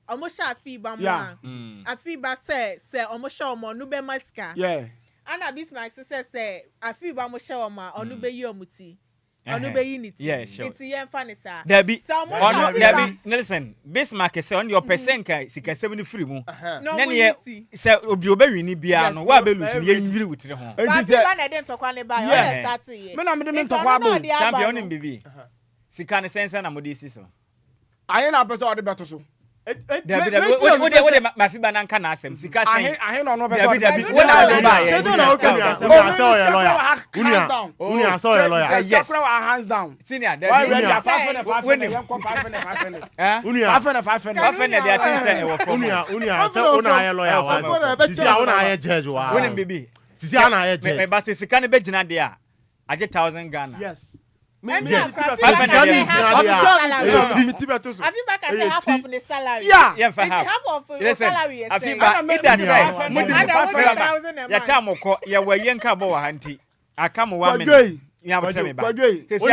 Omosha Afiba Mwa. Afiba say Omosha Omo Nube Maska. Yeah. Anna Bismarck say Afiba Mosha Oma Onube Yomuti. Onube Unity. Yeah, sure. It's yen funny, sir. Debbie. Listen, Bismarck say on your percenka sika 70 free mu. No unity. Say obi obewini bia no wa be lusu ye nwiri wutire ho. Afiba na den tokwa ne ba yo start here. Me na me tokwa bo. Champion onim bibi. Sika ne sense na modisi so. Aye na person ode beto so. David, what my fiba na nka na asem sika sen. Ahe no no person. David, what na do ba ye. Say na okay. Unia saw your lawyer. Yes. Hands down. Senior, David. Unia 500. Unia 500. They are say e wo for. Unia say una your lawyer wa. Sisi una your judge wa. Wonim bibi. Sisi una your judge. Me ba se sika ne be gina de a. Aje 1000 Ghana. Yes. Yes. Afiba can say half of the salary. Yeah, half of the salary. Afiba, it does say, Mudi 500. Ya time ko, ya we yenka bo wa hanti. Aka mo 1 minute. Ya bo tell me ba. Sisi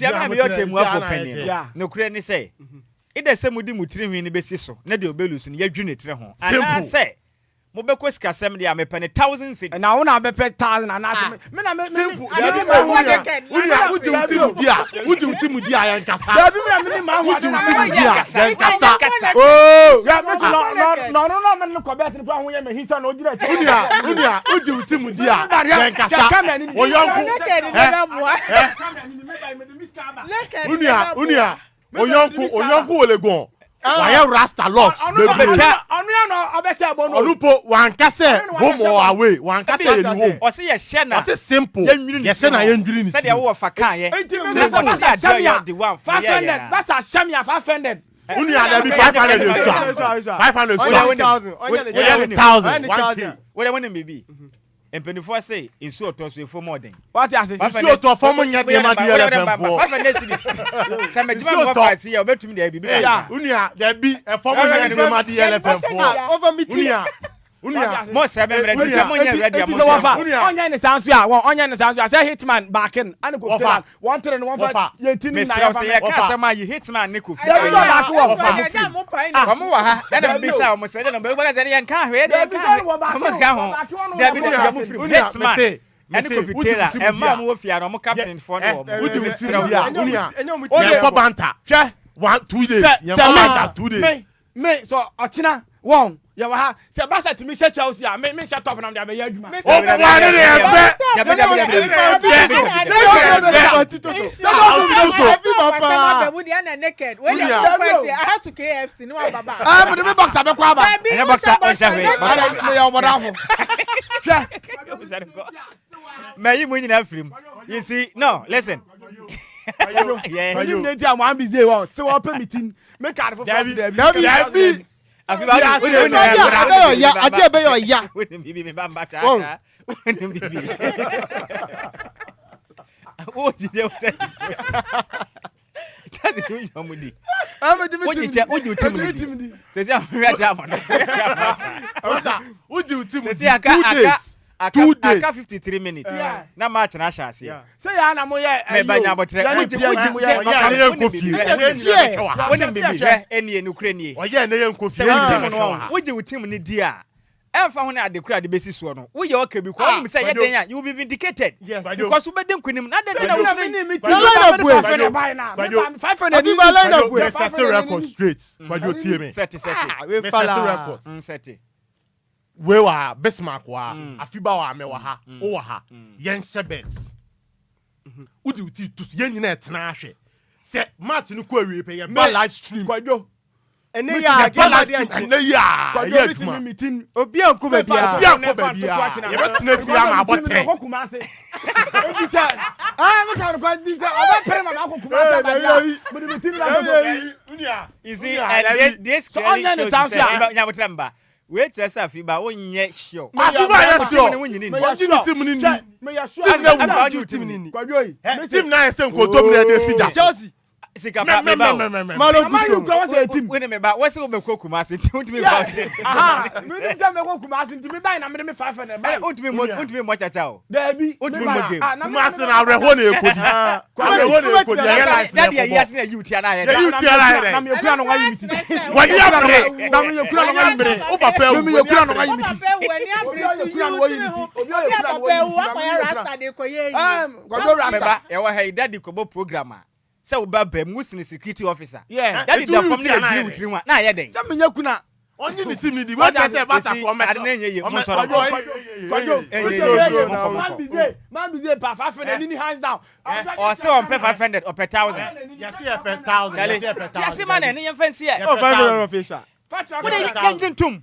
amina me yo temu afo penny. No kure ni say. It does say Mudi mutiri hwi ni besi so. Na de obelu so ni ya dwune tire ho. Ana say mo be kwesika asem de a me pene 1000 cities na wona be pe 1000 na me na me simple uji utimu dia ya nkasa da bi me ma ho utimu dia ya nkasa oh ya me no me ko be tiri ho ye me hisa na ogira chi unia uji utimu dia ya nkasa oyonku unia oyonku olegon why rasta locks baby onu no obese abo no olupo wankase home or away wankase ye home o se ye hye na o se simple ye se na ye ndwiri ni se de wo fa kan ye the one 500 that's a shamia 500 unia da bi 500 500 1000 what I want baby Empenifo say insu otoso efo more than. What you say? Insu otoso mo nya de ma DLFM for. 500 cedis. Say me jima go fight see obetumi dey bibi. Yeah, unia dey bi efo mo nya de ma DLFM for. Over meeting. Unia mo 700 dey mo nya ready am. Onya ne sanso a onya ne sanso a say hitman backing and go tell 131 18 na ya say ka say ma yi hitman ne ko fi. Komo wa ha. Na be say o mo say no be ga say yan ka hwe dey ka. Mo ka ho. Dey bi dey mo free hitman. And go fitela e ma mo fi ara mo captain for no. Udi mutira unia. Onye ko banta. Hwe 2 days. Yan banta 2 days. Me so ochina won ya wa ha se basa timi she Chelsea a me she top na me ya adwuma o wa ne naked when you I have to KFC no baba but me boxer be kwa ba e boxer on shawe me ya obodafo me yi mo nyina film you see no listen yeah you need to am busy one still open meeting make card for first day David Afiba Adjoa be yo ya bibi me bamba ta bibi o jide o te Chadi tu yomudi oji utimudi sesi amira ta mo oji utimudi 2 days aka 53 minutes na match na shase say ya na mo ye me banya botre oji ya kofi woni bibi hwe eni enukure ni oye na ye kofi oji utim ni dia emfa ho na adekura de besi so no wo ye okay bi ko onu say ye den ya you will be vindicated because we be kunim na den na wo me set record straight Kwadwo tie me set we set record set we wa Bismarck wa Afiba wa me wa ha o wa ha yen shebet udi uti to yen nyina etena ahwe se match ni ko awie pe ye ba live stream Kwadwo ene ya gala de ene ya Kwadwo meeting obi anko ba bia ye betena fi ama abotre me kan ko di se oba pere ma ko kuma ta me meeting la unia you see this onya ne sanfia nya botramba we tresa Afiba onye sure Afiba ya sure oji team ni me ya sure team na wu Kwadwo team na ese nko to bi na de sija Chelsea Sikapa me ba. Malo gusto. When me ba, what's me ko Kumasi? Don't me ba. Aha, me dey tell me ko Kumasi, me buy na me 500 buy. Don't me mo chacha o. Debi. Don't me mo game. Kumasi na areho na ekodi. Areho na ekodi. That year na youth ya na. Ya youth ya na. Na me kura no wa yimiti. Wani abre. Na me kura no wa yimiti. O papa o. Me kura no wa yimiti. Wani abre to you. Obi papa wo akoya rasta de koye yi. Kwadwo rasta. E wa hey daddy kobo programmer. Say we ba bam musini security officer. Yeah. Daddy da from na agree with you. Na ye den. Say me nyakuna. Only the team need the what say basa for me. Kwadwo. Man be pa 500 ni hands down. Or say on pay 500 or per 1,000. Yes, here per 1,000. Yes, here per 1,000. Yes, man, any fancy. Oh, 500 official. What are you getting to?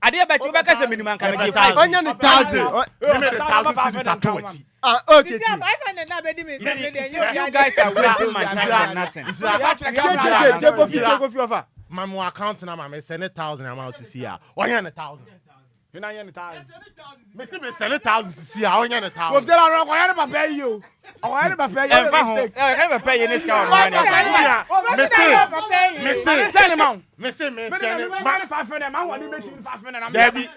I did bet you back as a minimum can give 500. Only 1,000. They made 1,000 cities at 20. Okay. 500 na be di me You guys are wasting my time for nothing. My account na my send 1,000 amount to see ya. 100,000. You know 100,000. Me see me send 1,000 to see ya. 100,000. Go tell her go yan pa pay you. O yan pa pay you. En fa ho. E ka pay you this kind of money. Me see. Send him out. Me see. Man 500 man want to make 500. Debbie,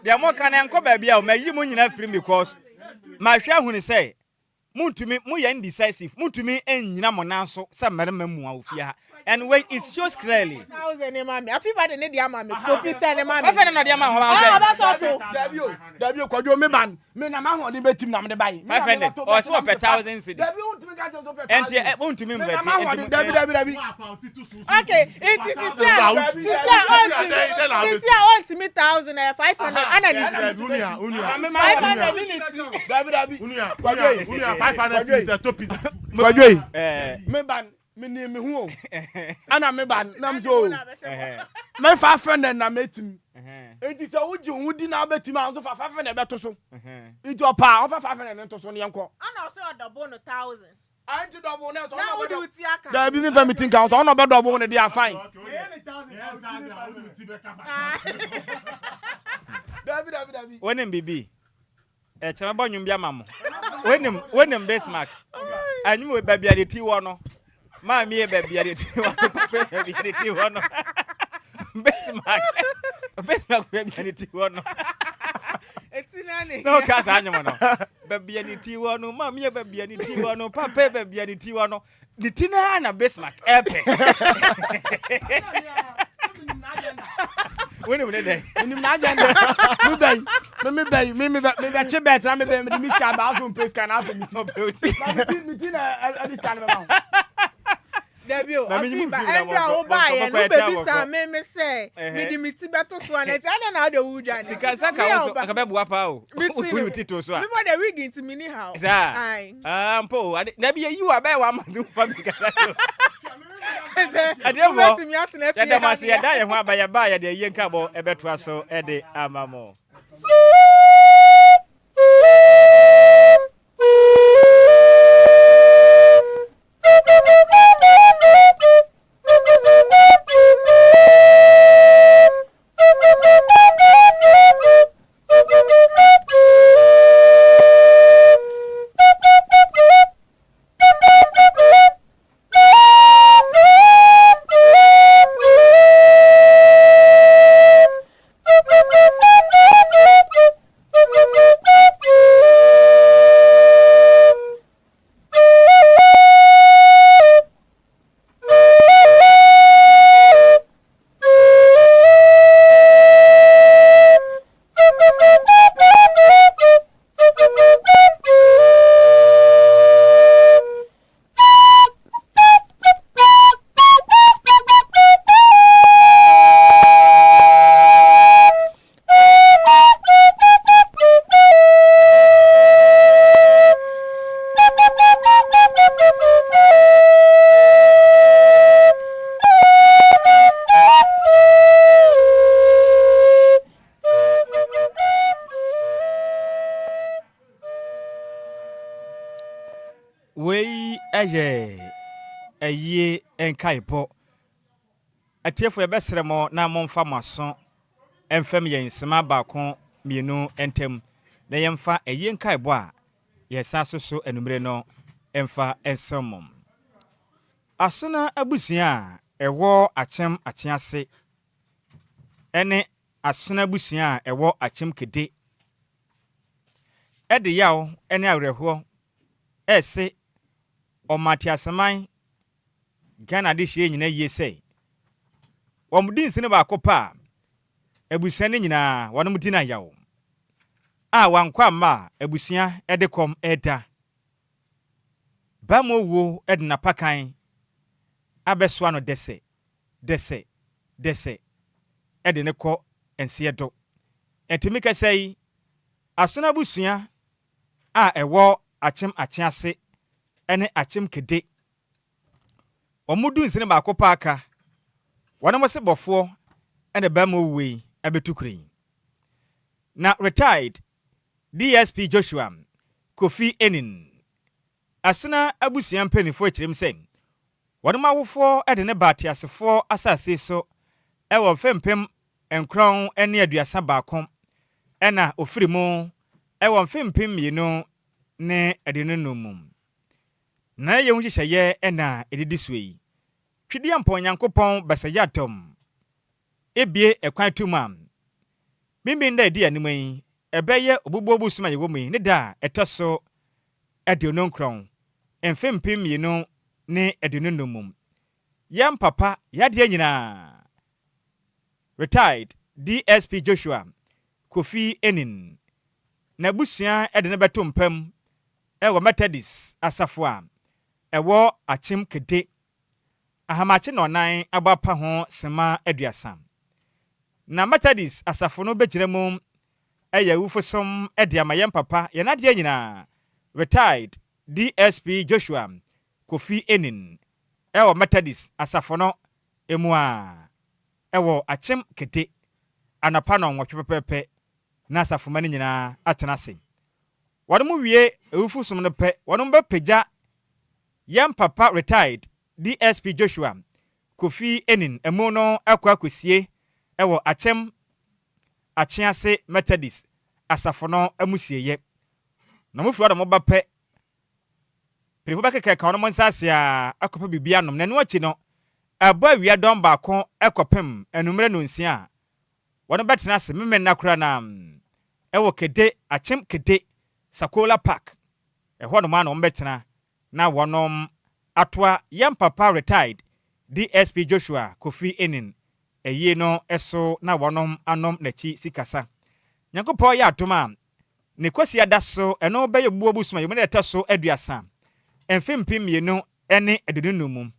the more can enko baby a me yi mo nyina free because ma hwa hu ni say muntumi mu ye indecisive muntumi ennyina mo nanso say merema mu a ofia and when it shows clearly 1,000 mami afi ba de ne dia mami kofi say ne mami afi na dia ma ho ba say Debi o Kwadwo me ban me na ma ho de betim na me de buy 500 or so per 1,000 cedis Debi untumi ka so per 1,000 enti untumi invest Debi okay it is ultimate 1,000 500 ana ni Unia 500 cities at top is Kwadwo me ban me ni me hu o ana me ban na mzo me 500 na metim enti se uji wudi na betim an so 500 beto so enti opa on 500 na to so ne enko ana so double no 1,000 anti double na so na wo do ti aka da bi me fa meeting count on no be double ne dia fine David wonem bibi e chara bonyum bia mamo wonem Bismarck anyum we babia de ti wo no ma mi e babia de ti wo papa babia de ti wo no Bismarck babia de ti wo no etinani no ka sa anyum no babia de ti wo no ma mi e babia de ti wo no papa babia de ti wo no de ti na Bismarck epe When you dey, you agenda. Me che better. Me me shall ba so place can have me top beauty. Me this time about. Debi o, afiba Andra o ba ye no baby sa me say me di miti beto so na ti ana na de wudwa ni. Sika saka wo aka be bua pa o. We tito so a. Me for the rig into mini how. Ai. Mpo, na bi you aba wa ma do family kata. Adefo. Ya da masi ya da ye ho aba ya ba ya de ye nka bo ebeto so e de amamo. Agyei Enquires atiefo ebesere mo na momfa maso emfam yen sema baako mienu entem na yemfa Enquires a yesa so enumere no emfa ensamom asona abusua ewo achem achiase ene asona abusua ewo achem kede ede yaw ene awreho ese omatiaseman Ghana de hye nyina yese omudin sene ba kopa abusua ne nyina wonom dina yaw a wankwa ma abusua ede kom eda bamo wo edna pakan abeswa no dese ede ne kɔ ense do entimi kasai asona busua a ɛwɔ achem achiase ene achem kede omudu nsene ba akɔ paaka wɔnom se bɔfo ene bamo wei abetukuri na retired DSP Joshua Kofi Enin asona abusua mpanifo akyerem sɛ wɔnom awofo ede ne baatiasefo asase so ɛwɔ fempem enkron ene aduasa baako ɛna ofiri mu ɛwɔ fempem mienu ne adenunum na ye hunhyehyɛ ɛna edidi suyi twidi amponyankopɔn basayatom ebie ekwan tumam mimbi nda edi anim yi ɛbɛyɛ obubu obusuma ye womu ne da ɛtɔso adenunkron enfempem mienu ne adenunum yam papa yade nyina retired DSP Joshua Kofi Enin na busua ede ne beto mpam ewo Methodist asafo a ewo achem kede ahamache no nan abapa ho sema aduasa na Methodist asafo no begire mu eye wufosom ede amayem papa ye nade nyina retired DSP Joshua Kofi Enin ewo Methodist asafo no emu a ewo achem kede anapa no nwotwe pepepe na asafo mani nyina atenase wɔnom wie ewufusum no pɛ wɔnom bɛpagya yam papa retired DSP Joshua Kofi Enin emu no akwa akosie ɛwɔ achem achiase Methodist asafo no amusieye na mufi wɔnom ba pɛ prefo bɛkeka ka wɔnom nsase a akɔpa bibia nom na no achi no aba awia dɔm baako ɛkɔpem enumere no nsia wɔnom bɛtena se memmen na kora na ewo kede achem kede Sakola Park ɛhɔ no ma na wɔmbɛtena na wɔnom atoa yam papa retired DSP Joshua Kofi Enin ɛyie no ɛso na wɔnom anom nachi sikasa nyankopɔ yɛ atoma ne kwasi ada so ɛno bɛyɛ buo busuma yɛ mu na ɛtɛ so aduasa emfempem mienu ɛne adununum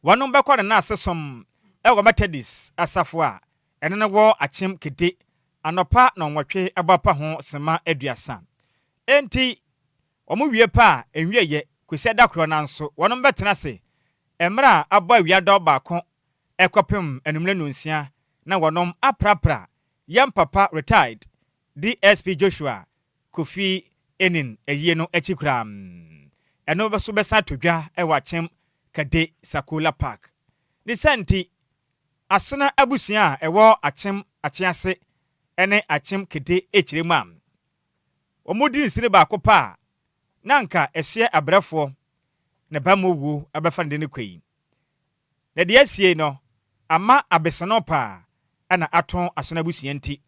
wɔnom bɛkɔ na asesom ɛwɔ Methodist asafo a ɛne no wɔ achem kede anopa na nwɔtwe abapa ho sema aduasa enti omu wie pa enwieye kwesi adakoro nanso wonom betena se emra aba awia do baako ekopem enumle nonsia na wonom aprapra yam papa retired DSP Joshua Kofi Enin eyie no achikura eno beso besa todwa ewa chem kade Sakola Park ni senti asona abusua ewo achem achiase ene achem kede echiremam omudi nsine ba kopa nanka ehye abrafo ne bamowu abefa de ne kwai na de asie no ama abesanopa ana aton asona busua nti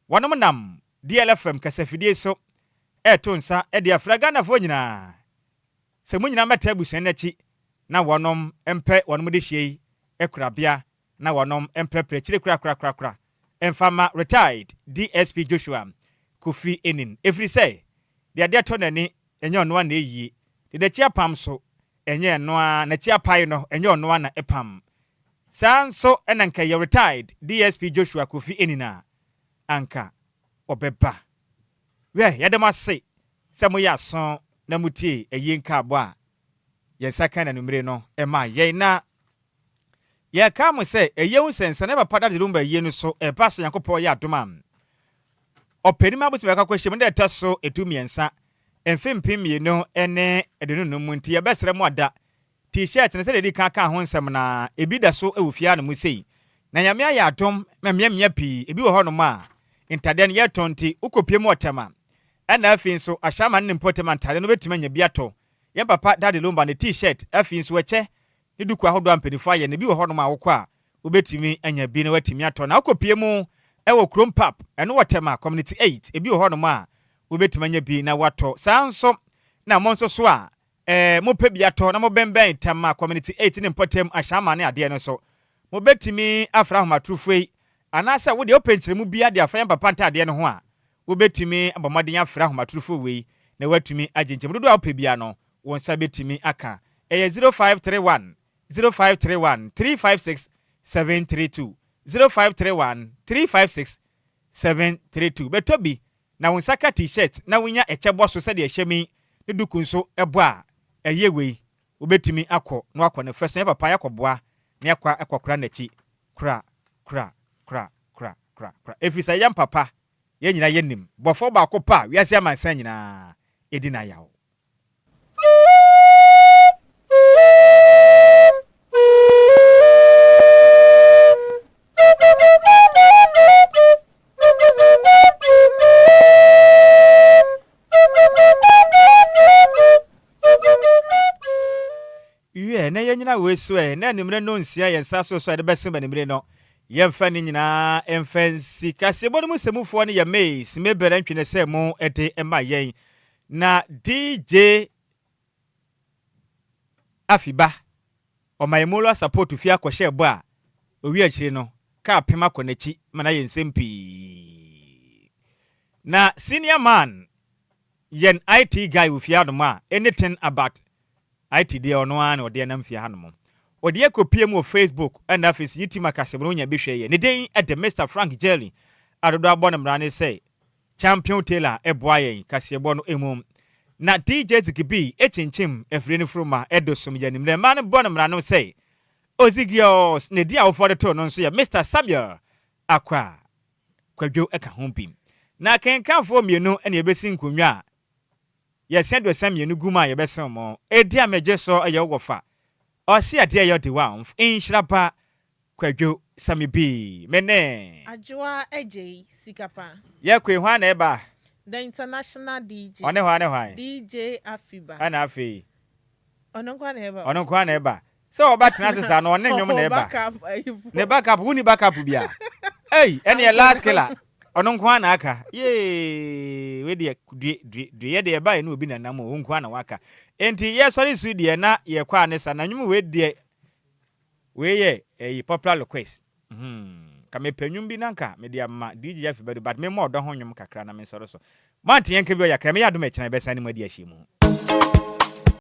wonom nam DLFM kasafidie so eto nsa e de afragana fo nyina se mu nyina meta busua nachi na wonom empe wonom de hye ekurabia na wonom emprepre chire kura emfama retired DSP Joshua Kofi Enin every say de ade to nani enye ono na eyi de chia pam so enye no na chia pai no enye ono na epam sanso enanka ye retired DSP Joshua Kofi Enina anka obeba we yadema se semo ya so na mutie eyi nka abo a ye saka na numere no ema ye na ye ka mo se eyewu sense na papa da Lumba ye no so e pass yakopɔ ya adoma openima bo se beka kwehye de taso etumiensa emfempem mienu ene edenunum nti ye besere mu ada t-shirt ne se de ka ho nsem na ebi da so ewufia na mu sei na nyame ya adom memia pi ebi wo ho no ma intade ne ye tonti ukopie mu otema ana afin so ashama ne mpotema ntade no betuma nya biato Yem papa daddy Lumba ne t-shirt afi nso eche ne duku ahodo ampenifo aye ne bi wo hono ma wokọ a obetimi anya bi ne watimi ato na akopie mu ewo krom pap eno wotema community 8 ebi wo hono ma obetimi anya bi na wato sanso na monso so a mo pe bi ato na mo bemben tema community 8 ne mpotem ashama ne ade no so mo betimi afra homatrufui anasa wo de openchire mu bia de afra papa nta ade no ho a wo betimi abomade afra homatrufui we na watumi agenche mo do a pe bia no won sa betimi aka 0531 356 732 0531 356 732 betobi na won saka t-shirt na wonya echebo so se de ehemi ne duku nso ebo a eyewei obetimi akọ no akọ ne feso ya papa yakoboa ne akwa na chi kra efisa yam papa ye nyina yenim bofo ba akopa wiase amansan nyina edina yawo na yenyina weso na nimre no nsia yensa so de besemba nimre no yemfa ni nyina emfansi kase bodum semufo ne ye maze mebere ntwene se mu ede ema yen na DJ Afiba o maimolo support fi akọhye ebo a owi akire no ka pema konachi mana yensempi na senior man yen IT guy ufia no ma anything about IT de ono an ode na mfia hanom ode ekopie mu Facebook and afis yitima kasebro nya behwe ne den at the Mr Frank Jelly adodo abon mrane say champion tailor eboa yen kasebo no emum na DJ Zikibi echinchim efreni fruma edosom yanimre man bon mrane say Ozigios ne dia ofode to no nso ya Mr Samuel Akwa Kwadwo eka hompim na kenkanfo mienu ene ebesi nkonwa yesendo samienu guma yebesen mo edi ameje so ayewofa osi ade ayo de wa Nhyiraba Kwadwo Sammy B mene Adjoa Agyei Sikapa ye kwe hwa na eba the international DJ one hwa DJ Afiba ana afi ono kwa na eba so obatena sesa no one nwom na eba ne backup wuni backup bia hey ene last killer ono nkwa na aka ye we de ye de ba ene obi na nam o nkwa na waka enti ye sorry su de na ye kwa ne sa na nwum we de we ye popular request ka me panyum bi nanka me de ama DJ Afiba but me mo do ho nwum kakra na me soro so man tie nka bi o yakra me ya do me kina be sane mo de ahyi mu